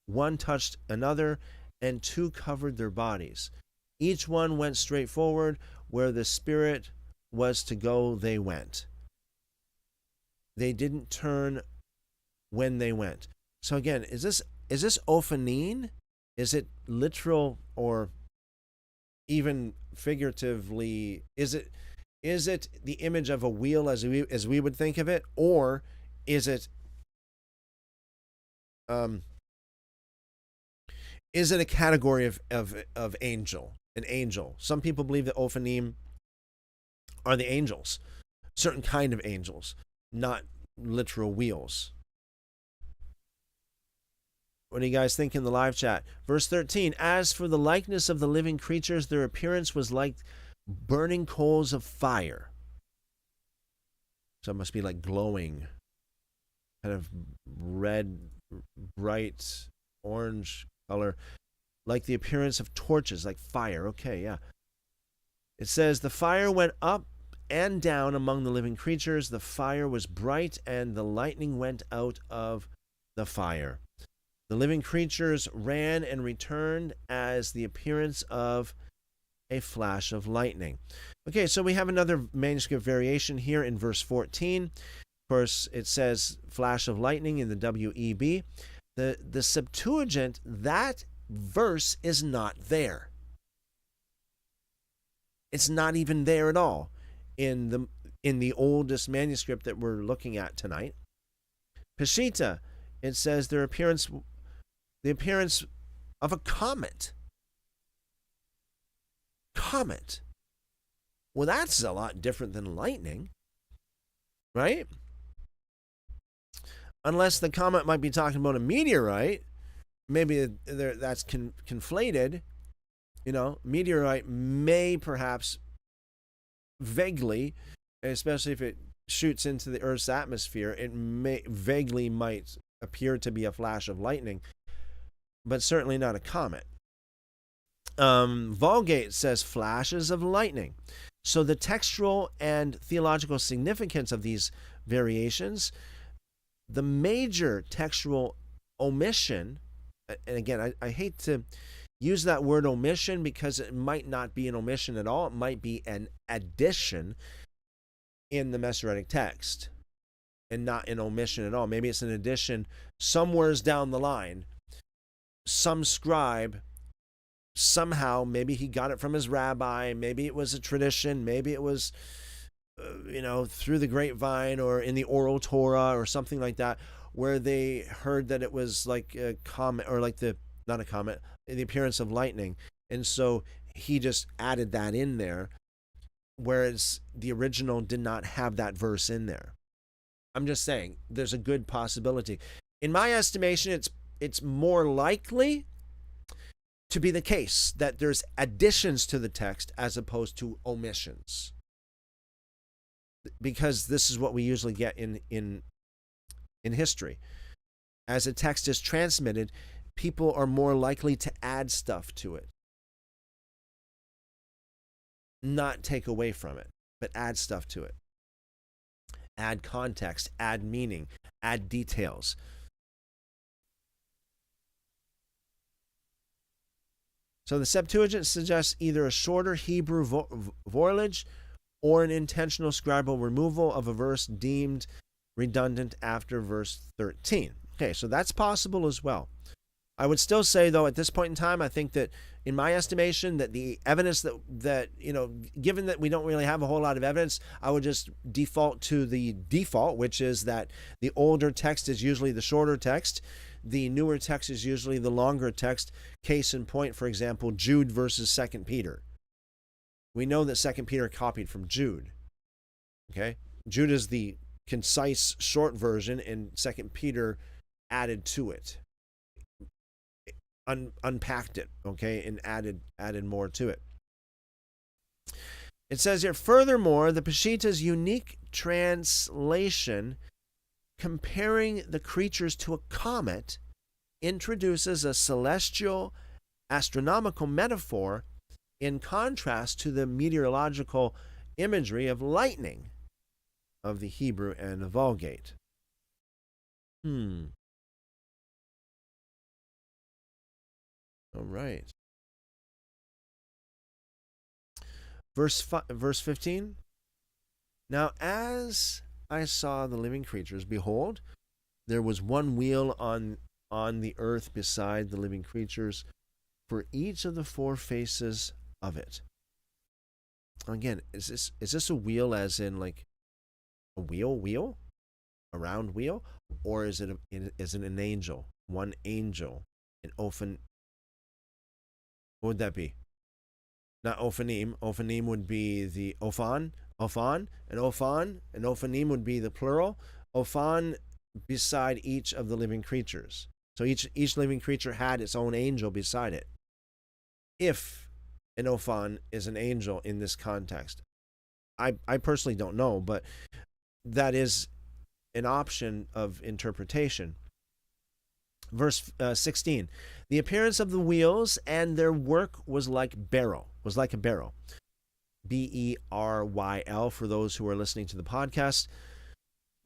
one touched another, and 2 covered their bodies. Each one went straight forward, where the Spirit was to go, they went. They didn't turn when they went. So again, is this ophanin? Is it literal or even figuratively? Is it the image of a wheel as we would think of it, or is it a category of angel, an angel? Some people believe that ophanim are the angels, certain kind of angels, not literal wheels. What do you guys think in the live chat? Verse 13, as for the likeness of the living creatures, their appearance was like burning coals of fire. So it must be like glowing, kind of red, bright, orange color, like the appearance of torches, like fire. Okay, yeah. It says, the fire went up and down among the living creatures. The fire was bright, and the lightning went out of the fire. The living creatures ran and returned as the appearance of a flash of lightning. Okay, so we have another manuscript variation here in verse 14. Of course, it says flash of lightning in the WEB. The Septuagint, that verse is not there. It's not even there at all in the oldest manuscript that we're looking at tonight. Peshitta, it says the appearance of a comet. Comet. Well, that's a lot different than lightning, right? Unless the comet might be talking about a meteorite. Maybe that's conflated. Meteorite may perhaps vaguely, especially if it shoots into the Earth's atmosphere, it vaguely might appear to be a flash of lightning, but certainly not a comet. Vulgate says flashes of lightning. So the textual and theological significance of these variations, the major textual omission, and again, I hate to use that word omission because it might not be an omission at all. It might be an addition in the Masoretic text and not an omission at all. Maybe it's an addition somewheres down the line. Some scribe, somehow, maybe he got it from his rabbi, maybe it was a tradition, maybe it was, through the grapevine or in the oral Torah or something like that, where they heard that it was like a comet, or like the appearance of lightning. And so he just added that in there, whereas the original did not have that verse in there. I'm just saying, there's a good possibility. In my estimation, it's more likely to be the case that there's additions to the text as opposed to omissions, because this is what we usually get in history. As a text is transmitted, people are more likely to add stuff to it, not take away from it. but add stuff to it. Add context, add meaning, add details. So the Septuagint suggests either a shorter Hebrew voyage or an intentional scribal removal of a verse deemed redundant after verse 13. Okay, so that's possible as well. I would still say, though, at this point in time, I think that, in my estimation, that the evidence that given that we don't really have a whole lot of evidence, I would just default to the default, which is that the older text is usually the shorter text. The newer text is usually the longer text. Case in point, for example, Jude versus 2 Peter. We know that 2 Peter copied from Jude. Okay? Jude is the concise, short version, and 2 Peter added to it. Unpacked it, okay, and added more to it. It says here, furthermore, the Peshitta's unique translation comparing the creatures to a comet introduces a celestial astronomical metaphor in contrast to the meteorological imagery of lightning of the Hebrew and the Vulgate. All right. Verse 15. Now as I saw the living creatures, behold, there was one wheel on the earth beside the living creatures for each of the four faces of it. Again, is this a wheel as in like a wheel? A round wheel? Or is it an angel? One angel. An ophan. What would that be? Not ophanim. Ophanim would be the ophan, and ophanim would be the plural. Ophan beside each of the living creatures. So each living creature had its own angel beside it. If an ophan is an angel in this context, I personally don't know, but that is an option of interpretation. Verse 16, the appearance of the wheels and their work was like a barrel. Beryl, for those who are listening to the podcast.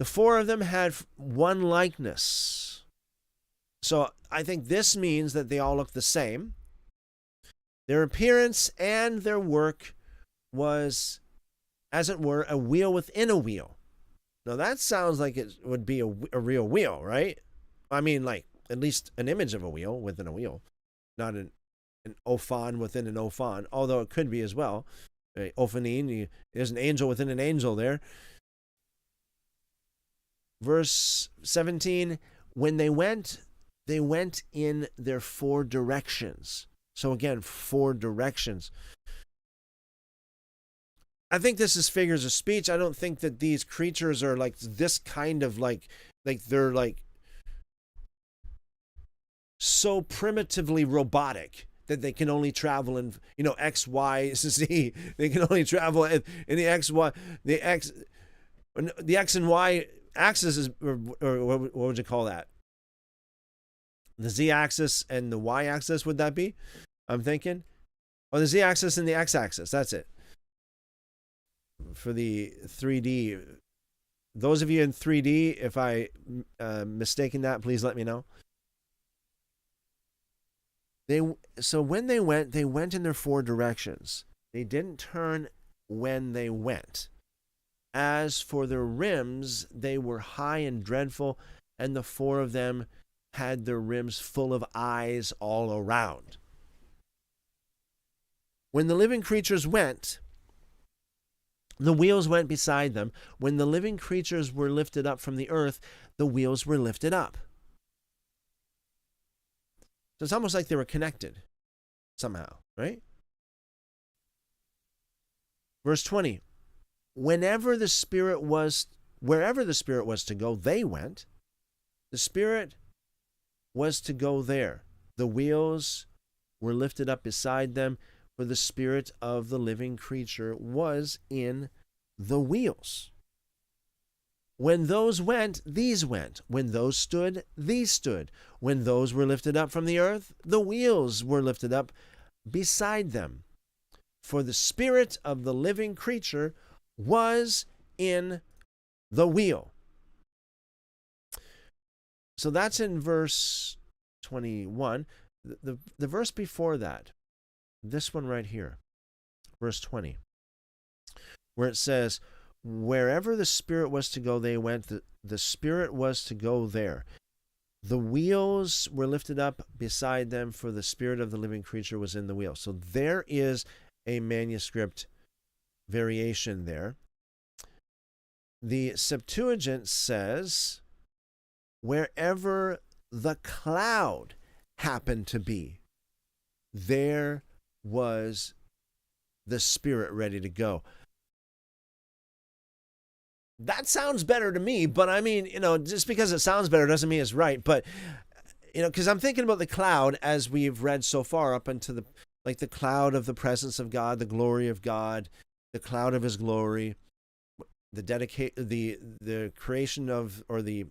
The four of them had one likeness. So I think this means that they all look the same. Their appearance and their work was, as it were, a wheel within a wheel. Now that sounds like it would be a real wheel, right? I mean, like, at least an image of a wheel within a wheel, not an ophan within an ophan, although it could be as well. Ophanin, there's an angel within an angel there. Verse 17, when they went in their four directions. So again, four directions. I think this is figures of speech. I don't think that these creatures are like this kind of like they're like so primitively robotic that they can only travel in, X, Y, Z. They can only travel in the X and Y axis is, or what would you call that? The Z axis and the Y axis, would that be? I'm thinking. Or the Z axis and the X axis. That's it. For the 3D. Those of you in 3D, if I mistaken that, please let me know. So when they went in their four directions. They didn't turn when they went. As for their rims, they were high and dreadful, and the four of them had their rims full of eyes all around. When the living creatures went, the wheels went beside them. When the living creatures were lifted up from the earth, the wheels were lifted up. So it's almost like they were connected somehow, right? Verse 20, wherever the Spirit was to go, they went. The Spirit was to go there. The wheels were lifted up beside them, for the spirit of the living creature was in the wheels. When those went, these went. When those stood, these stood. When those were lifted up from the earth, the wheels were lifted up beside them. For the spirit of the living creature was in the wheel. So that's in verse 21. The verse before that, this one right here, verse 20, where it says, wherever the Spirit was to go, they went. The Spirit was to go there. The wheels were lifted up beside them, for the Spirit of the living creature was in the wheel. So there is a manuscript variation there. The Septuagint says, wherever the cloud happened to be, there was the Spirit ready to go. That sounds better to me, but I mean, just because it sounds better doesn't mean it's right. But, because I'm thinking about the cloud as we've read so far up into the cloud of the presence of God, the glory of God, the cloud of his glory, the creation of, or the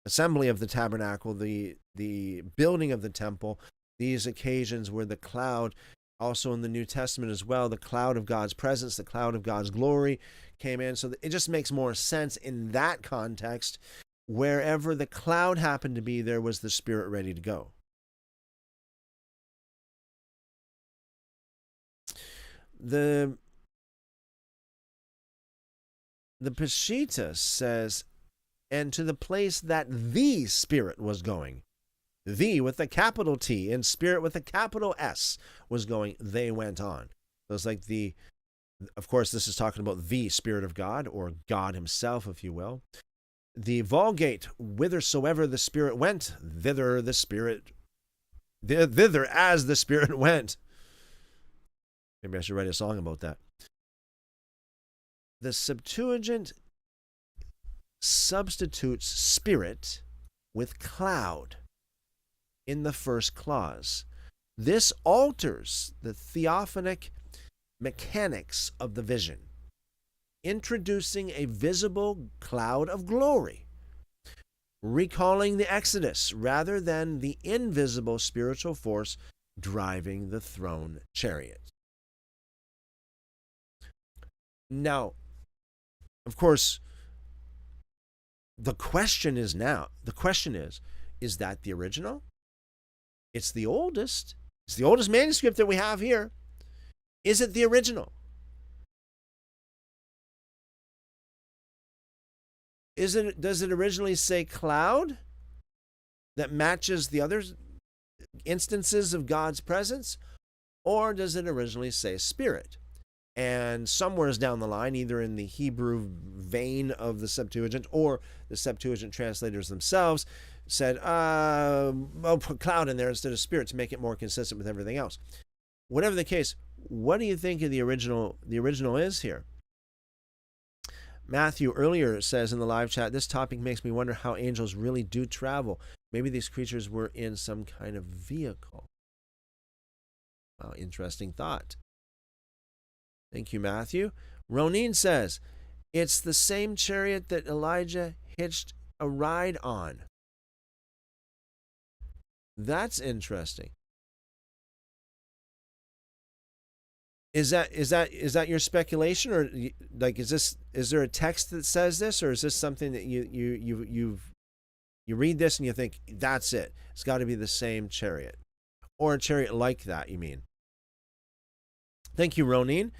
assembly of the tabernacle, the building of the temple, these occasions where the cloud, also in the New Testament as well, the cloud of God's presence, the cloud of God's glory came in. So it just makes more sense in that context. Wherever the cloud happened to be, there was the Spirit ready to go. The Peshitta says, and to the place that the Spirit was going. The with a capital T and Spirit with a capital S was going, they went on. So it's like of course, this is talking about the Spirit of God, or God himself, if you will. The Vulgate, whithersoever the Spirit went, thither as the Spirit went. Maybe I should write a song about that. The Septuagint substitutes Spirit with cloud in the first clause. This alters the theophanic mechanics of the vision, introducing a visible cloud of glory, recalling the Exodus rather than the invisible spiritual force driving the throne chariot. Now, of course, the question is, is that the original? It's the oldest. It's the oldest manuscript that we have here. Is it the original? Does it originally say cloud that matches the other instances of God's presence? Or does it originally say Spirit? And somewhere down the line, either in the Hebrew vein of the Septuagint or the Septuagint translators themselves, said, I'll put cloud in there instead of Spirit to make it more consistent with everything else. Whatever the case, what do you think of the original is here? Matthew earlier says in the live chat, this topic makes me wonder how angels really do travel. Maybe these creatures were in some kind of vehicle. Wow, interesting thought. Thank you, Matthew. Ronin says, it's the same chariot that Elijah hitched a ride on. That's interesting. Is that your speculation, or like is there a text that says this, or is this something that you read this and you think that's it? It's got to be the same chariot, or a chariot like that, you mean? Thank you, Ronin.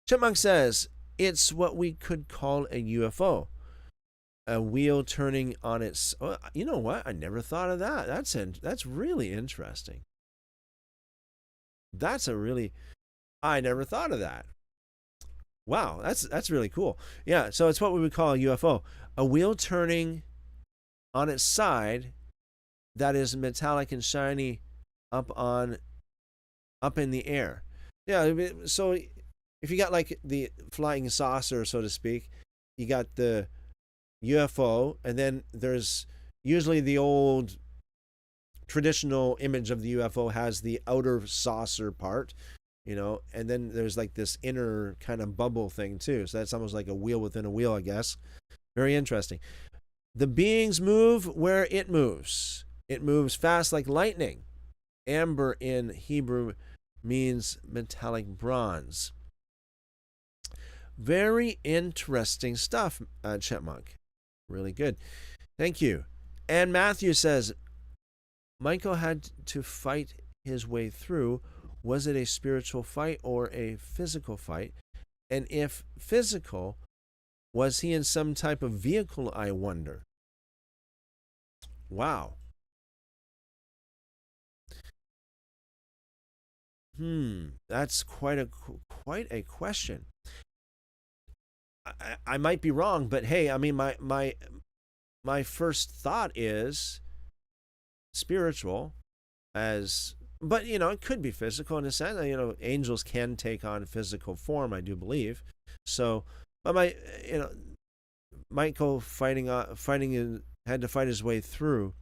Chipmunk says it's what we could call a UFO, a wheel turning on its. Oh, you know what? I never thought of that. That's really interesting. I never thought of that. Wow, that's really cool. Yeah, so it's what we would call a UFO, a wheel turning on its side that is metallic and shiny up in the air. Yeah, so if you got like the flying saucer, so to speak, you got the UFO, and then there's usually the old traditional image of the UFO has the outer saucer part, and then there's like this inner kind of bubble thing too. So that's almost like a wheel within a wheel, I guess. Very interesting. The beings move where it moves. It moves fast like lightning. Amber in Hebrew means metallic bronze. Very interesting stuff, Chipmunk. Really good. Thank you. And Matthew says, Michael had to fight his way through. Was it a spiritual fight or a physical fight? And if physical, was he in some type of vehicle, I wonder? Wow. That's quite a question. I might be wrong, but hey, I mean my first thought is spiritual, but it could be physical in a sense. Angels can take on physical form, I do believe. So, but Michael had to fight his way through.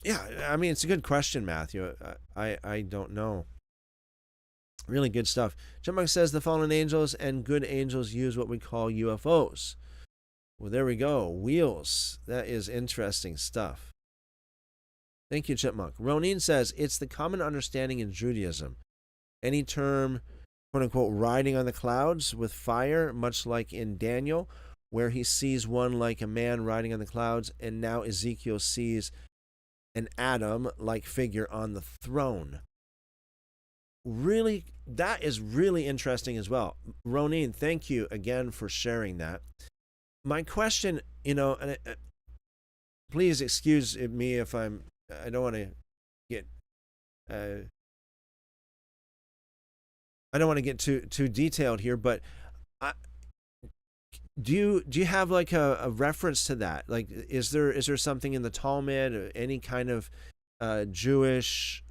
Yeah, I mean, it's a good question, Matthew. I don't know. Really good stuff. Chipmunk says the fallen angels and good angels use what we call UFOs. Well, there we go. Wheels. That is interesting stuff. Thank you, Chipmunk. Ronin says it's the common understanding in Judaism. Any term, quote unquote, riding on the clouds with fire, much like in Daniel, where he sees one like a man riding on the clouds, and now Ezekiel sees an Adam-like figure on the throne. Really, that is really interesting as well. Ronin, thank you again for sharing that. My question, please excuse me if I don't want to get, I don't want to get too detailed here, but do you have like a reference to that? Like, is there something in the Talmud, or any kind of Jewish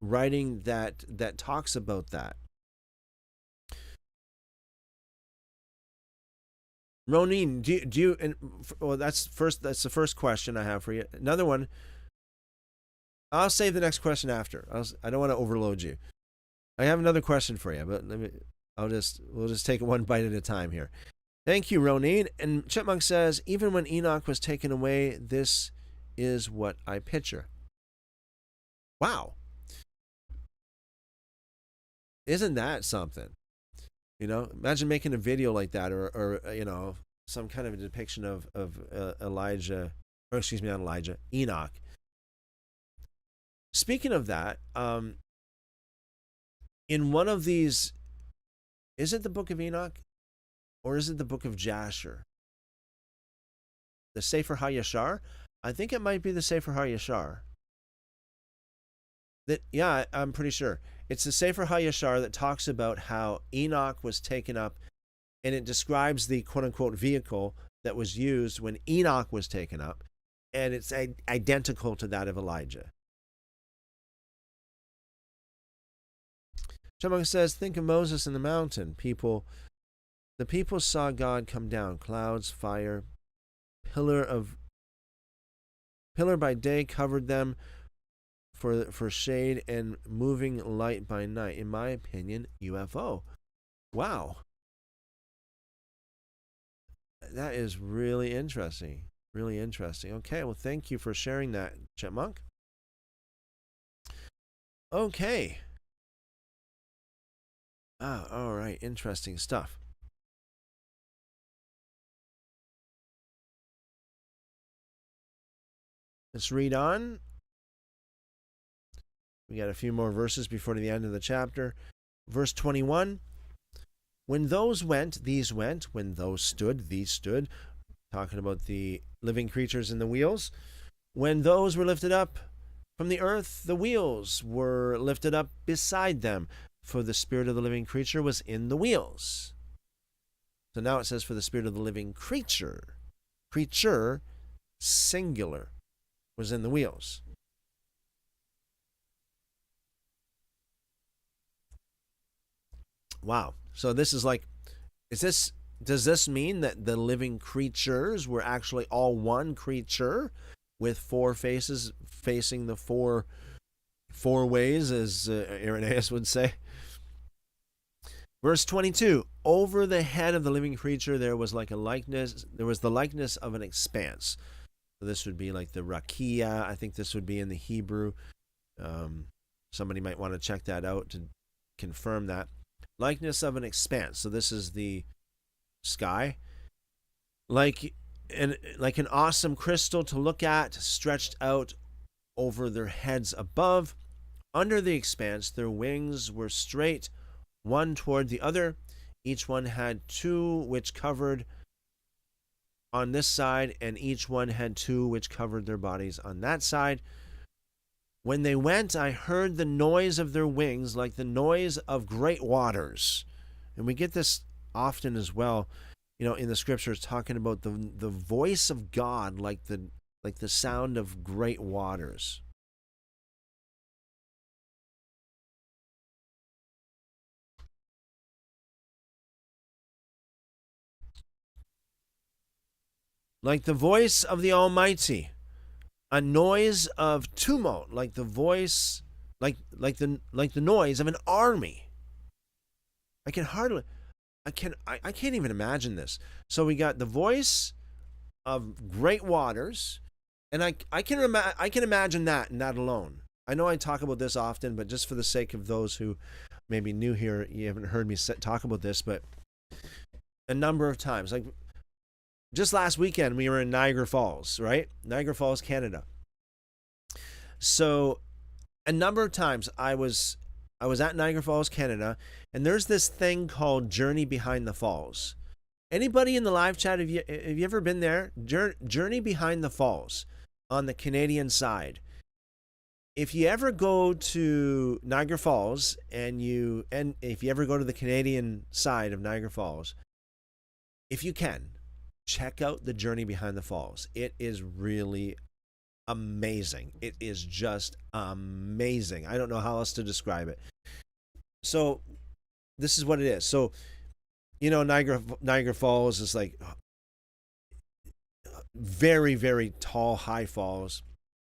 writing that talks about that? Ronin, do you and well, that's the first question I have for you. Another one, I'll save the next question after. I don't want to overload you. I have another question for you, but we'll just take it one bite at a time here. Thank you, Ronin. And Chipmunk says, even when Enoch was taken away, this is what I picture. Wow. Isn't that something? Imagine making a video like that, or some kind of a depiction of Elijah, or excuse me, not Elijah, Enoch. Speaking of that, in one of these, is it the Book of Enoch, or is it the Book of Jasher? The Sefer HaYashar? I think it might be the Sefer HaYashar. Yeah, I'm pretty sure. It's the Sefer HaYashar that talks about how Enoch was taken up, and it describes the quote-unquote vehicle that was used when Enoch was taken up, and it's identical to that of Elijah. Chipmunk says, think of Moses in the mountain. The people saw God come down, clouds, fire, pillar by day covered them for shade, and moving light by night. In my opinion, UFO. Wow. That is really interesting. Really interesting. Okay, well, thank you for sharing that, Chipmunk. Okay. All right. Interesting stuff. Let's read on. We got a few more verses before the end of the chapter. Verse 21. When those went, these went. When those stood, these stood. Talking about the living creatures in the wheels. When those were lifted up from the earth, the wheels were lifted up beside them, for the spirit of the living creature was in the wheels. So now it says, for the spirit of the living creature, singular, was in the wheels. Wow. So this is like, does this mean that the living creatures were actually all one creature with four faces facing the four ways, as Irenaeus would say? Verse 22, over the head of the living creature there was the likeness of an expanse. So this would be like the rakia. I think this would be in the Hebrew. Somebody might want to check that out confirm that. Likeness of an expanse. So this is the sky. Like an awesome crystal to look at, stretched out over their heads above. Under the expanse, their wings were straight, one toward the other. Each one had two which covered on this side, and each one had two which covered their bodies on that side. When they went, I heard the noise of their wings like the noise of great waters. And we get this often as well, in the scriptures, talking about the voice of God like the sound of great waters. Like the voice of the Almighty, a noise of tumult, like the voice, like the noise of an army. I can't even imagine this. So we got the voice of great waters, and I can imagine that and that alone. I know I talk about this often, but just for the sake of those who may be new here, you haven't heard me talk about this, but a number of times, like just last weekend, we were in Niagara Falls, right? Niagara Falls, Canada. So a number of times I was at Niagara Falls, Canada, and there's this thing called Journey Behind the Falls. Anybody in the live chat, have you ever been there? Journey Behind the Falls on the Canadian side. If you ever go to Niagara Falls and if you ever go to the Canadian side of Niagara Falls, if you can, check out the Journey Behind the Falls. It is really amazing. It is just amazing. I don't know how else to describe it. So this is what it is. So, Niagara Falls is like very, very tall, high falls.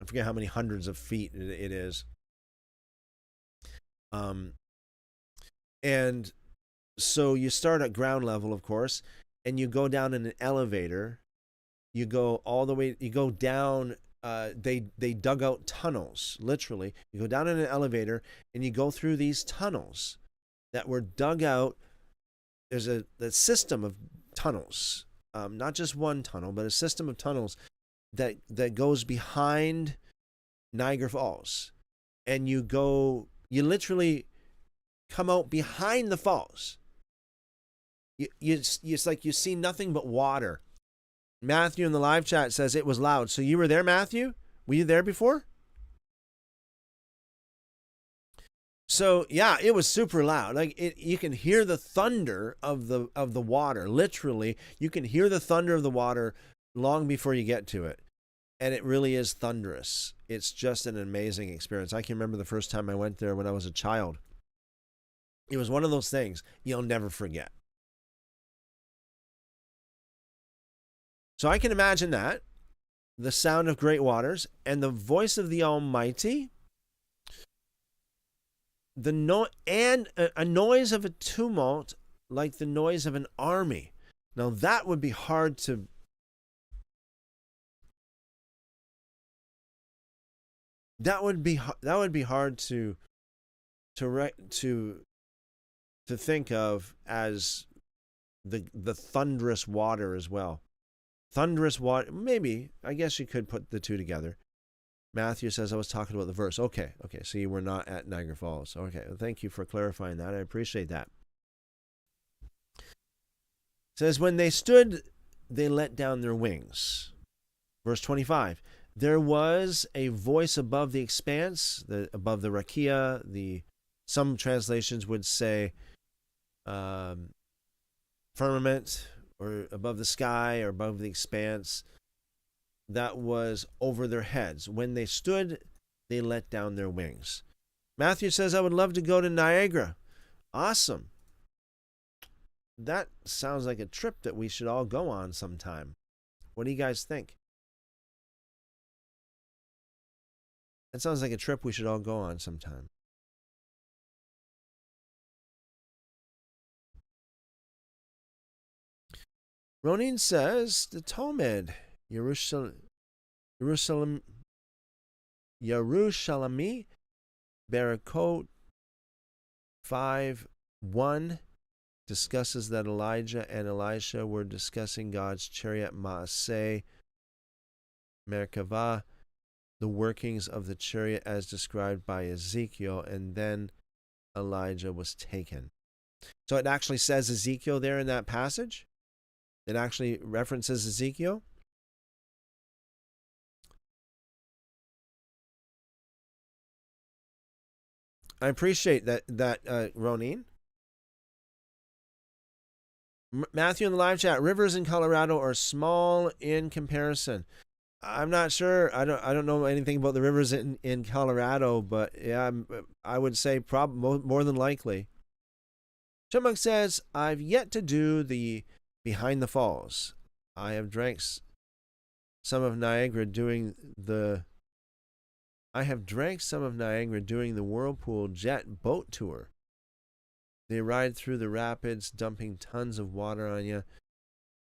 I forget how many hundreds of feet it is. And so you start at ground level, of course, and you go down in an elevator. You go all the way, you go down, they dug out tunnels, literally. You go down in an elevator and you go through these tunnels that were dug out. There's a system of tunnels, not just one tunnel, but a system of tunnels that goes behind Niagara Falls. And you literally come out behind the falls. It's like you see nothing but water. Matthew in the live chat says it was loud. So you were there, Matthew? Were you there before? So yeah, it was super loud. Like you can hear the thunder of the water. Literally, you can hear the thunder of the water long before you get to it. And it really is thunderous. It's just an amazing experience. I can remember the first time I went there when I was a child. It was one of those things you'll never forget. So I can imagine that, the sound of great waters, and the voice of the Almighty, and a noise of a tumult like the noise of an army. Now that would be hard to hard to think of as the thunderous water as well. Thunderous water, maybe. I guess you could put the two together. Matthew says I was talking about the verse. Okay. So you were not at Niagara Falls. Okay. Well, thank you for clarifying that. I appreciate that. It says, when they stood, they let down their wings. Verse 25. There was a voice above the expanse, above the rakia. Some translations would say firmament, or above the sky, or above the expanse, that was over their heads. When they stood, they let down their wings. Matthew says, I would love to go to Niagara. Awesome. That sounds like a trip that we should all go on sometime. What do you guys think? That sounds like a trip we should all go on sometime. Ronin says, the Talmud, Yerushalmi, Barakot, 5:1 discusses that Elijah and Elisha were discussing God's chariot Maaseh Merkavah, the workings of the chariot as described by Ezekiel, and then Elijah was taken. So it actually says Ezekiel there in that passage. It actually references Ezekiel. I appreciate that, Ronin. Matthew in the live chat, rivers in Colorado are small in comparison. I'm not sure. I don't know anything about the rivers in Colorado, but yeah, I would say more than likely. Chipmunk says, I've yet to do the Behind the Falls. I have drank some of Niagara doing the Whirlpool Jet boat tour. They ride through the rapids, dumping tons of water on you.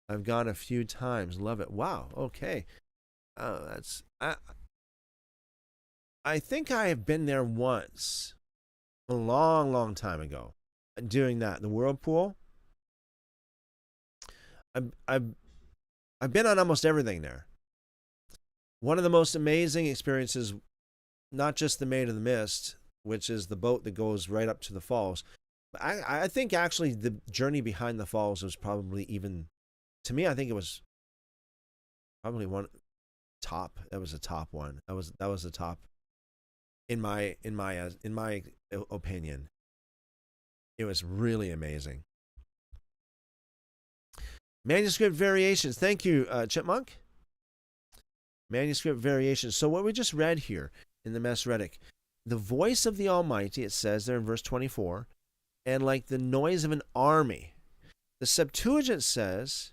I've gone a few times. Love it. Wow. Okay. Oh, I think I have been there once, a long, long time ago, doing that. The Whirlpool. I've been on almost everything there. One of the most amazing experiences, not just the Maid of the Mist, which is the boat that goes right up to the falls. But I think actually the journey behind the falls was probably even, to me, I think it was probably top. That was a top one. That was the top in my opinion. It was really amazing. Manuscript variations. Thank you, Chipmunk. Manuscript variations. So what we just read here in the Masoretic, the voice of the Almighty, it says there in verse 24, and like the noise of an army. The Septuagint says,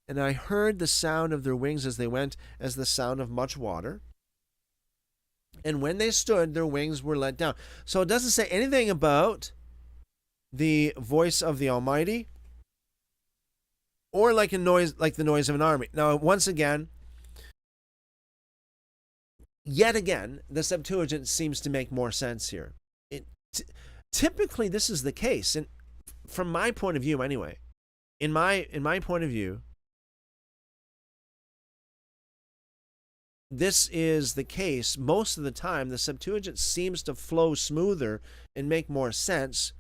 and I heard the sound of their wings as they went, as the sound of much water. And when they stood, their wings were let down. So it doesn't say anything about the voice of the Almighty or like the noise of an army. Now, once again, yet again, the Septuagint seems to make more sense here. Typically, this is the case, and from my point of view, anyway. In my point of view, this is the case most of the time. The Septuagint seems to flow smoother and make more sense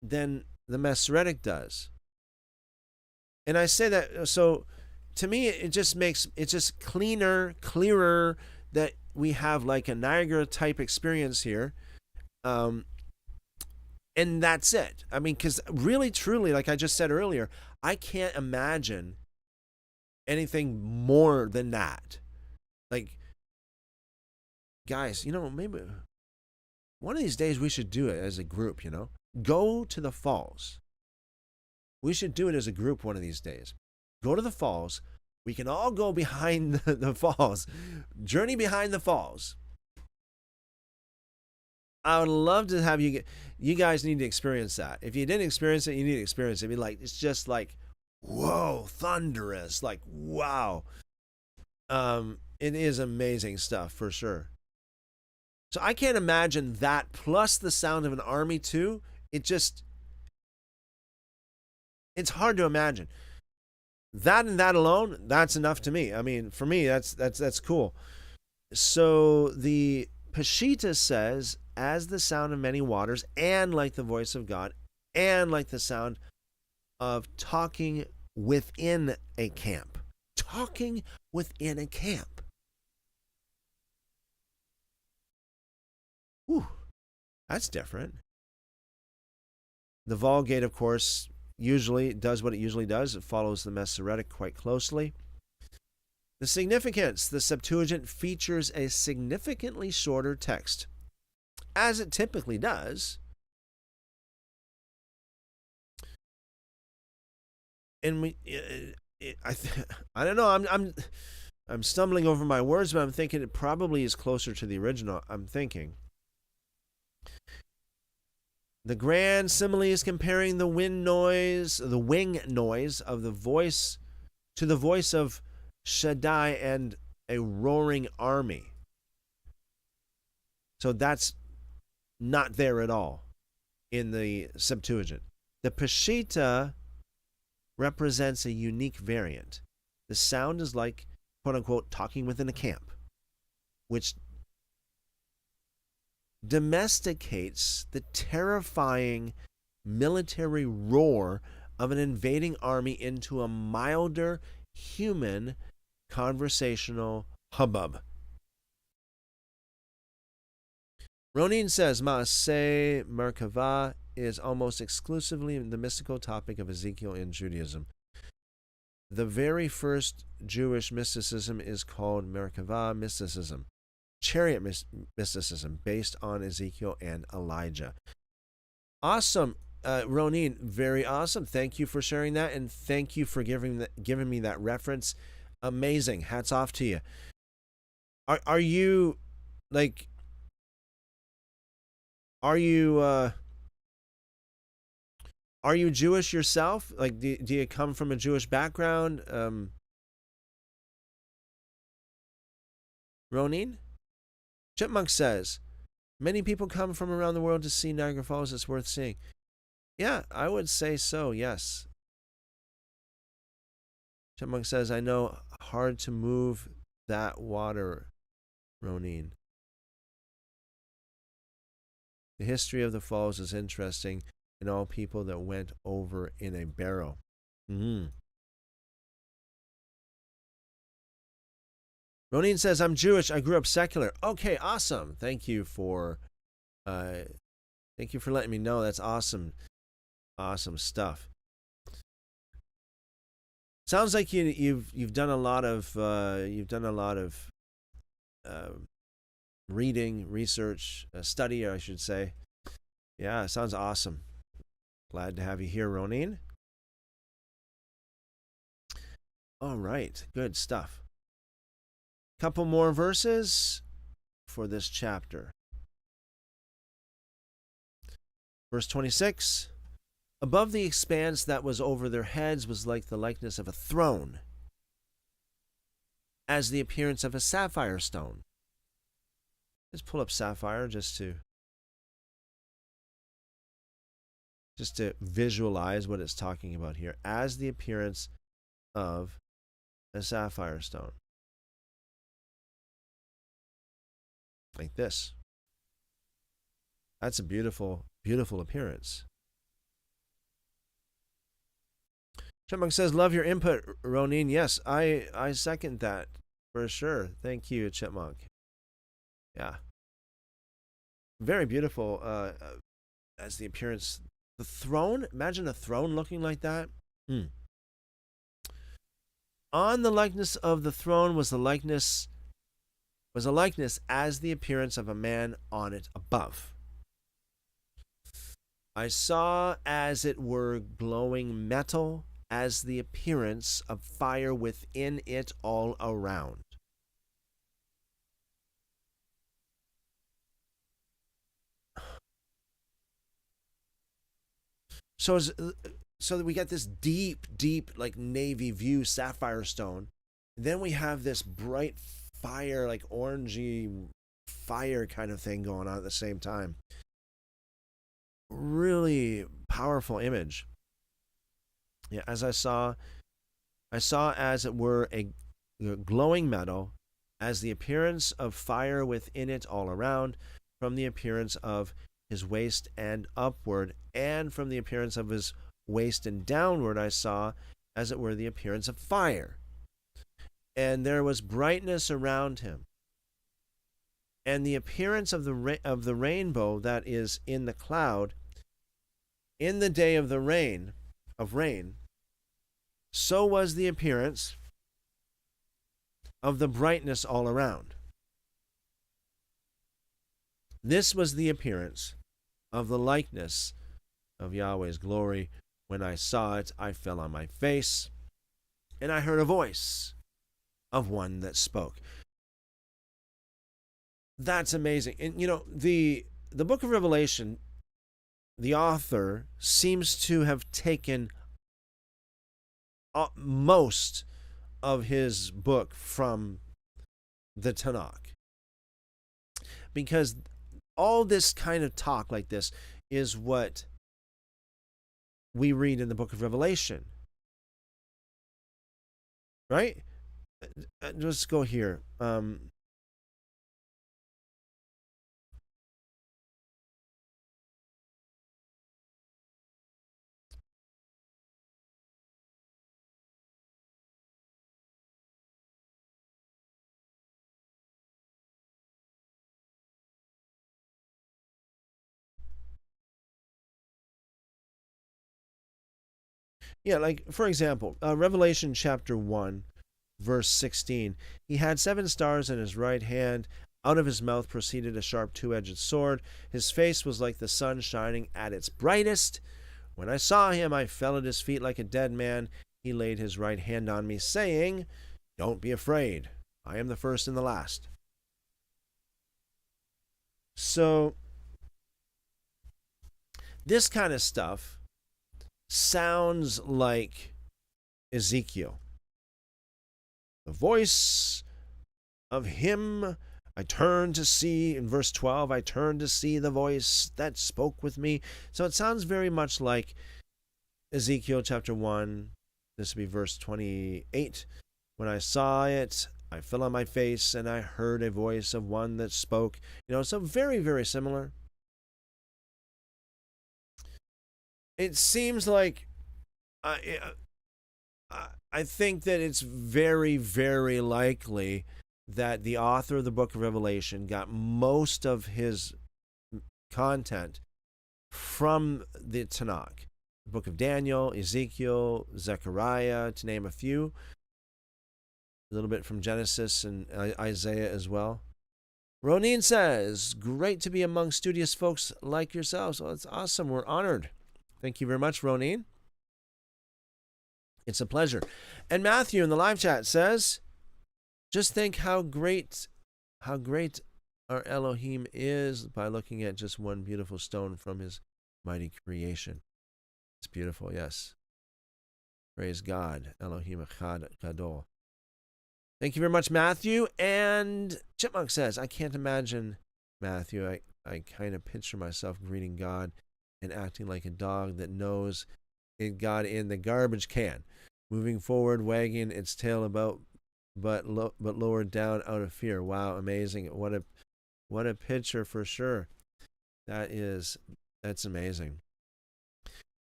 than the Masoretic does. And I say that, so to me, it's just cleaner, clearer, that we have like a Niagara type experience here. And that's it. I mean, because really, truly, like I just said earlier, I can't imagine anything more than that. Like, guys, maybe one of these days we should do it as a group, Go to the falls. We should do it as a group one of these days. Go to the falls. We can all go behind the falls. Journey behind the falls. I would love to have you guys need to experience that. If you didn't experience it, you need to experience it. I mean, like, it's just like, whoa, thunderous. Like, wow. It is amazing stuff for sure. So I can't imagine that plus the sound of an army too. It's hard to imagine. That and that alone, that's enough to me. I mean, for me, that's cool. So the Peshitta says, as the sound of many waters, and like the voice of God, and like the sound of talking within a camp. Talking within a camp. Whew, that's different. The Vulgate, of course, usually does what it usually does. It follows the Masoretic quite closely. The significance. The Septuagint features a significantly shorter text, as it typically does. And I don't know. I'm stumbling over my words, but I'm thinking it probably is closer to the original. I'm thinking. The grand simile is comparing the wing noise of the voice to the voice of Shaddai and a roaring army. So that's not there at all. in the Septuagint. The Peshitta represents a unique variant. The sound is like, quote unquote, talking within a camp, which domesticates the terrifying military roar of an invading army into a milder human conversational hubbub. Ronin says Maaseh Merkavah is almost exclusively the mystical topic of Ezekiel in Judaism. The very first Jewish mysticism is called Merkavah mysticism, chariot mysticism, based on Ezekiel and Elijah. Awesome, Ronin, very awesome. Thank you for sharing that, and thank you for giving me that reference. Amazing. Hats off to you. Are you like? Are you Jewish yourself? Like, do you come from a Jewish background? Ronin? Chipmunk says, many people come from around the world to see Niagara Falls. It's worth seeing. Yeah, I would say so, yes. Chipmunk says, I know, hard to move that water, Ronin. The history of the falls is interesting, and all people that went over in a barrel. Ronin says, I'm Jewish. I grew up secular. Okay, awesome. Thank you for letting me know. That's awesome. Awesome stuff. Sounds like you've done a lot of reading, research, study, I should say. Yeah, sounds awesome. Glad to have you here, Ronin. All right, good stuff. Couple more verses for this chapter. Verse 26. Above the expanse that was over their heads was like the likeness of a throne, as the appearance of a sapphire stone. Let's pull up sapphire just to visualize what it's talking about here. As the appearance of a sapphire stone. Like this. That's a beautiful, beautiful appearance. Chipmunk says, love your input, Ronin. Yes, I second that for sure. Thank you, Chipmunk. Yeah. Very beautiful as the appearance. The throne, imagine a throne looking like that. On the likeness of the throne was a likeness as the appearance of a man on it above. I saw as it were glowing metal, as the appearance of fire within it all around. So that we get this deep, like navy view sapphire stone. Then we have this bright fire, like orangey fire kind of thing going on at the same time. Really powerful image. Yeah, as I saw as it were a glowing metal, as the appearance of fire within it all around, from the appearance of his waist and upward, and from the appearance of his waist and downward I saw as it were the appearance of fire. And there was brightness around him. And the appearance of the rainbow that is in the cloud, in the day of the rain, so was the appearance of the brightness all around. This was the appearance of the likeness of Yahweh's glory. When I saw it, I fell on my face, and I heard a voice of one that spoke. That's amazing. And the book of Revelation, the author seems to have taken most of his book from the Tanakh, because all this kind of talk like this is what we read in the book of Revelation. Right? Let's go here. Yeah, like for example, Revelation chapter 1, verse 16. He had 7 stars in his right hand. Out of his mouth proceeded a sharp two-edged sword. His face was like the sun shining at its brightest. When I saw him, I fell at his feet like a dead man. He laid his right hand on me, saying, "Don't be afraid. I am the first and the last." So, this kind of stuff sounds like Ezekiel. The voice of him I turned to see, in verse 12, I turned to see the voice that spoke with me. So it sounds very much like Ezekiel chapter 1. This would be verse 28. When I saw it, I fell on my face, and I heard a voice of one that spoke. So very, very similar. It seems like I think that it's very, very likely that the author of the book of Revelation got most of his content from the Tanakh. The book of Daniel, Ezekiel, Zechariah, to name a few. A little bit from Genesis and Isaiah as well. Ronin says, great to be among studious folks like yourselves. Well, it's awesome. We're honored. Thank you very much, Ronin. It's a pleasure. And Matthew in the live chat says, just think how great our Elohim is by looking at just one beautiful stone from his mighty creation. It's beautiful, yes. Praise God. Elohim Echad Gadol. Thank you very much, Matthew. And Chipmunk says, I can't imagine, Matthew. I kind of picture myself greeting God and acting like a dog that knows God in the garbage can, moving forward, wagging its tail about, but lowered down out of fear. Wow, amazing! What a picture for sure. That's amazing.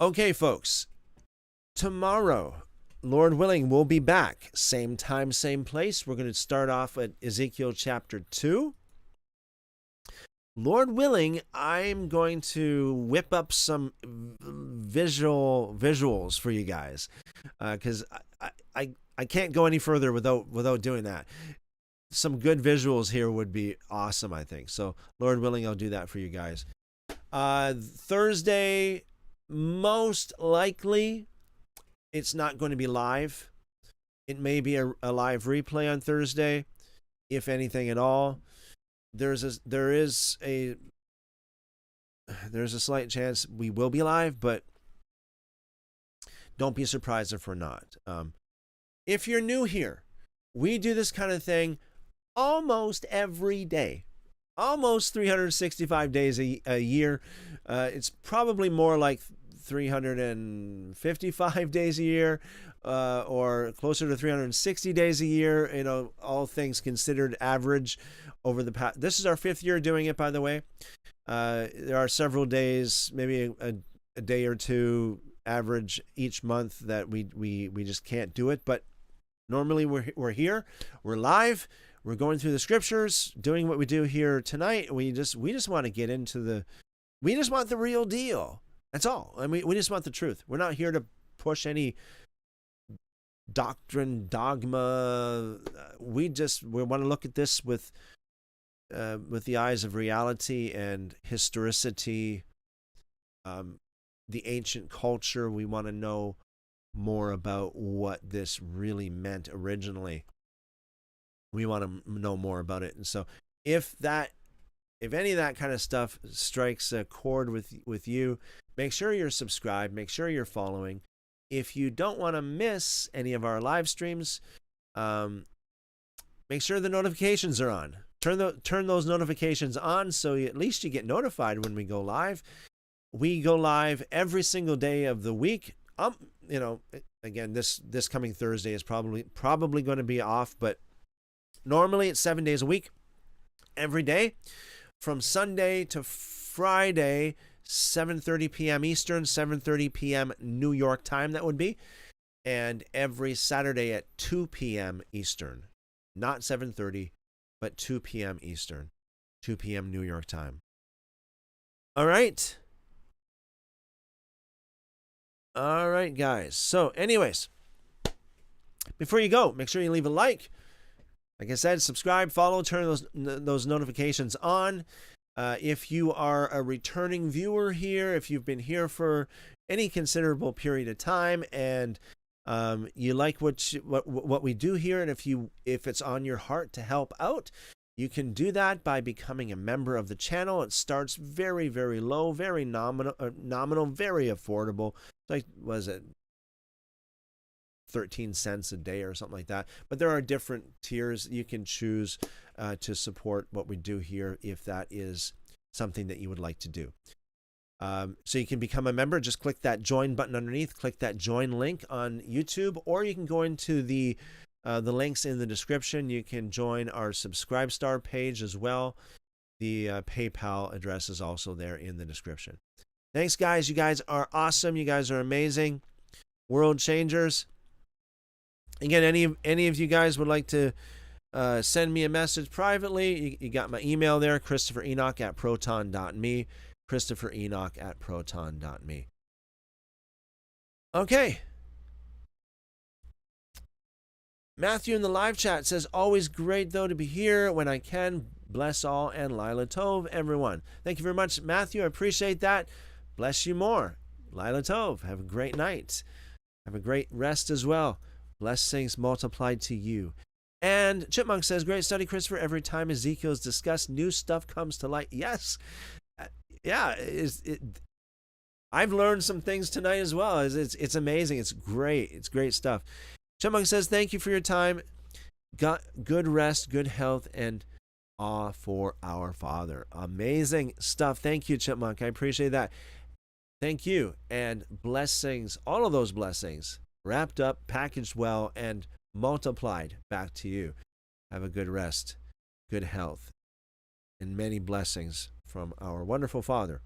Okay, folks. Tomorrow, Lord willing, we'll be back. Same time, same place. We're going to start off at Ezekiel chapter 2. Lord willing, I'm going to whip up some visuals for you guys, because I can't go any further without doing that. Some good visuals here would be awesome, I think. So, Lord willing, I'll do that for you guys. Thursday, most likely, it's not going to be live. It may be a live replay on Thursday, if anything at all. There's a slight chance we will be live, but don't be surprised if we're not. If you're new here, we do this kind of thing almost every day, almost 365 days a year. It's probably more like 355 days a year, or closer to 360 days a year, all things considered, average over the past. This is our 5th year doing it, by the way. There are several days, maybe a day or two average each month that we just can't do it. But normally we're here, we're live, we're going through the scriptures, doing what we do here tonight. We just want to get into we just want the real deal. That's all. I mean, we just want the truth. We're not here to push any doctrine, dogma. We want to look at this with the eyes of reality and historicity, the ancient culture. We want to know more about what this really meant originally. We want to know more about it. And so if any of that kind of stuff strikes a chord with you, make sure you're subscribed, make sure you're following. If you don't want to miss any of our live streams, make sure the notifications are on. turn those notifications on so at least you get notified when we go live. We go live every single day of the week. Again, this coming Thursday is probably going to be off, but normally it's 7 days a week, every day, from Sunday to Friday, 7:30 p.m. Eastern, 7:30 p.m. New York time. That would be, and every Saturday at 2 p.m. Eastern, not 7:30, but 2 p.m. Eastern, 2 p.m. New York time. All right. All right, guys. So anyways, before you go, make sure you leave a like. Like I said, subscribe, follow, turn those notifications on. If you are a returning viewer here, if you've been here for any considerable period of time and you like what we do here, and if it's on your heart to help out, you can do that by becoming a member of the channel. It starts very, very low, very nominal, very affordable. Like, was it 13 cents a day or something like that? But there are different tiers you can choose to support what we do here if that is something that you would like to do. So you can become a member. Just click that join button underneath. Click that join link on YouTube, or you can go into the links in the description. You can join our Subscribe Star page as well. The PayPal address is also there in the description. Thanks, guys. You guys are awesome. You guys are amazing. World changers. Again, any of you guys would like to send me a message privately, you got my email there, ChristopherEnoch@proton.me. ChristopherEnoch@proton.me. Okay. Matthew in the live chat says, always great, though, to be here when I can. Bless all, and Lila Tov, everyone. Thank you very much, Matthew. I appreciate that. Bless you more. Lila Tov, have a great night. Have a great rest as well. Blessings multiplied to you. And Chipmunk says, great study, Christopher. Every time Ezekiel is discussed, new stuff comes to light. Yes. Yeah. I've learned some things tonight as well. It's amazing. It's great. It's great stuff. Chipmunk says, thank you for your time. Got good rest, good health, and awe for our Father. Amazing stuff. Thank you, Chipmunk. I appreciate that. Thank you. And blessings, all of those blessings, wrapped up, packaged well, and multiplied back to you. Have a good rest, good health, and many blessings from our wonderful Father.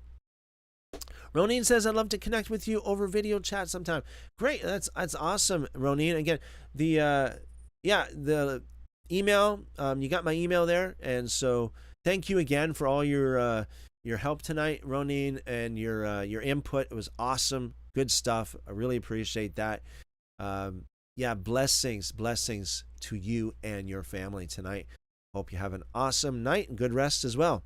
Ronin says, I'd love to connect with you over video chat sometime. Great. That's awesome, Ronin. Again, the email, you got my email there. And so thank you again for all your help tonight, Ronin, and your input. It was awesome. Good stuff. I really appreciate that. Blessings to you and your family tonight. Hope you have an awesome night and good rest as well.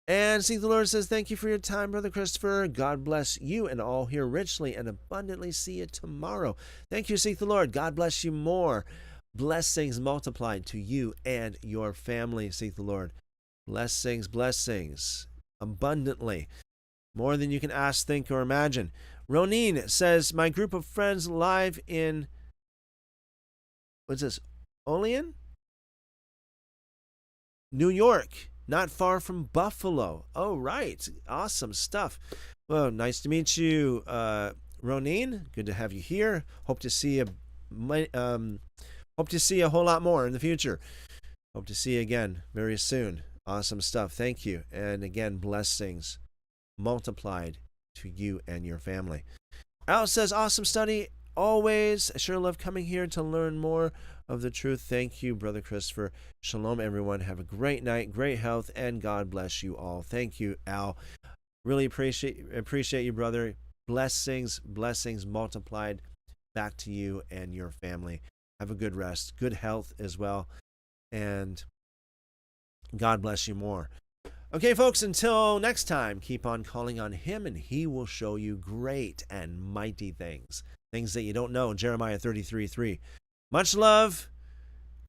And Seek the Lord says, thank you for your time, Brother Christopher. God bless you and all here richly and abundantly. See you tomorrow. Thank you, Seek the Lord. God bless you more. Blessings multiplied to you and your family, Seek the Lord. Blessings abundantly. More than you can ask, think, or imagine. Ronin says, my group of friends live in, what's this, Olean? New York, not far from Buffalo. Oh, right. Awesome stuff. Well, nice to meet you, Ronin. Good to have you here. Hope to see a whole lot more in the future. Hope to see you again very soon. Awesome stuff. Thank you. And again, blessings multiplied to you and your family. Al says, awesome study always. I sure love coming here to learn more of the truth. Thank you, Brother Christopher. Shalom, everyone. Have a great night, great health, and God bless you all. Thank you, Al. Really appreciate you, brother. Blessings multiplied back to you and your family. Have a good rest, good health as well, and God bless you more. Okay, folks, until next time, keep on calling on him, and he will show you great and mighty things that you don't know. Jeremiah 33:3. Much love,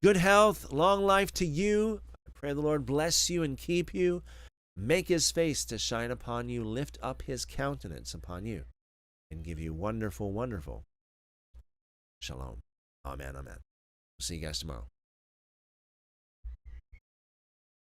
good health, long life to you. I pray the Lord bless you and keep you, make his face to shine upon you, lift up his countenance upon you, and give you wonderful, wonderful shalom. Amen, amen. See you guys tomorrow.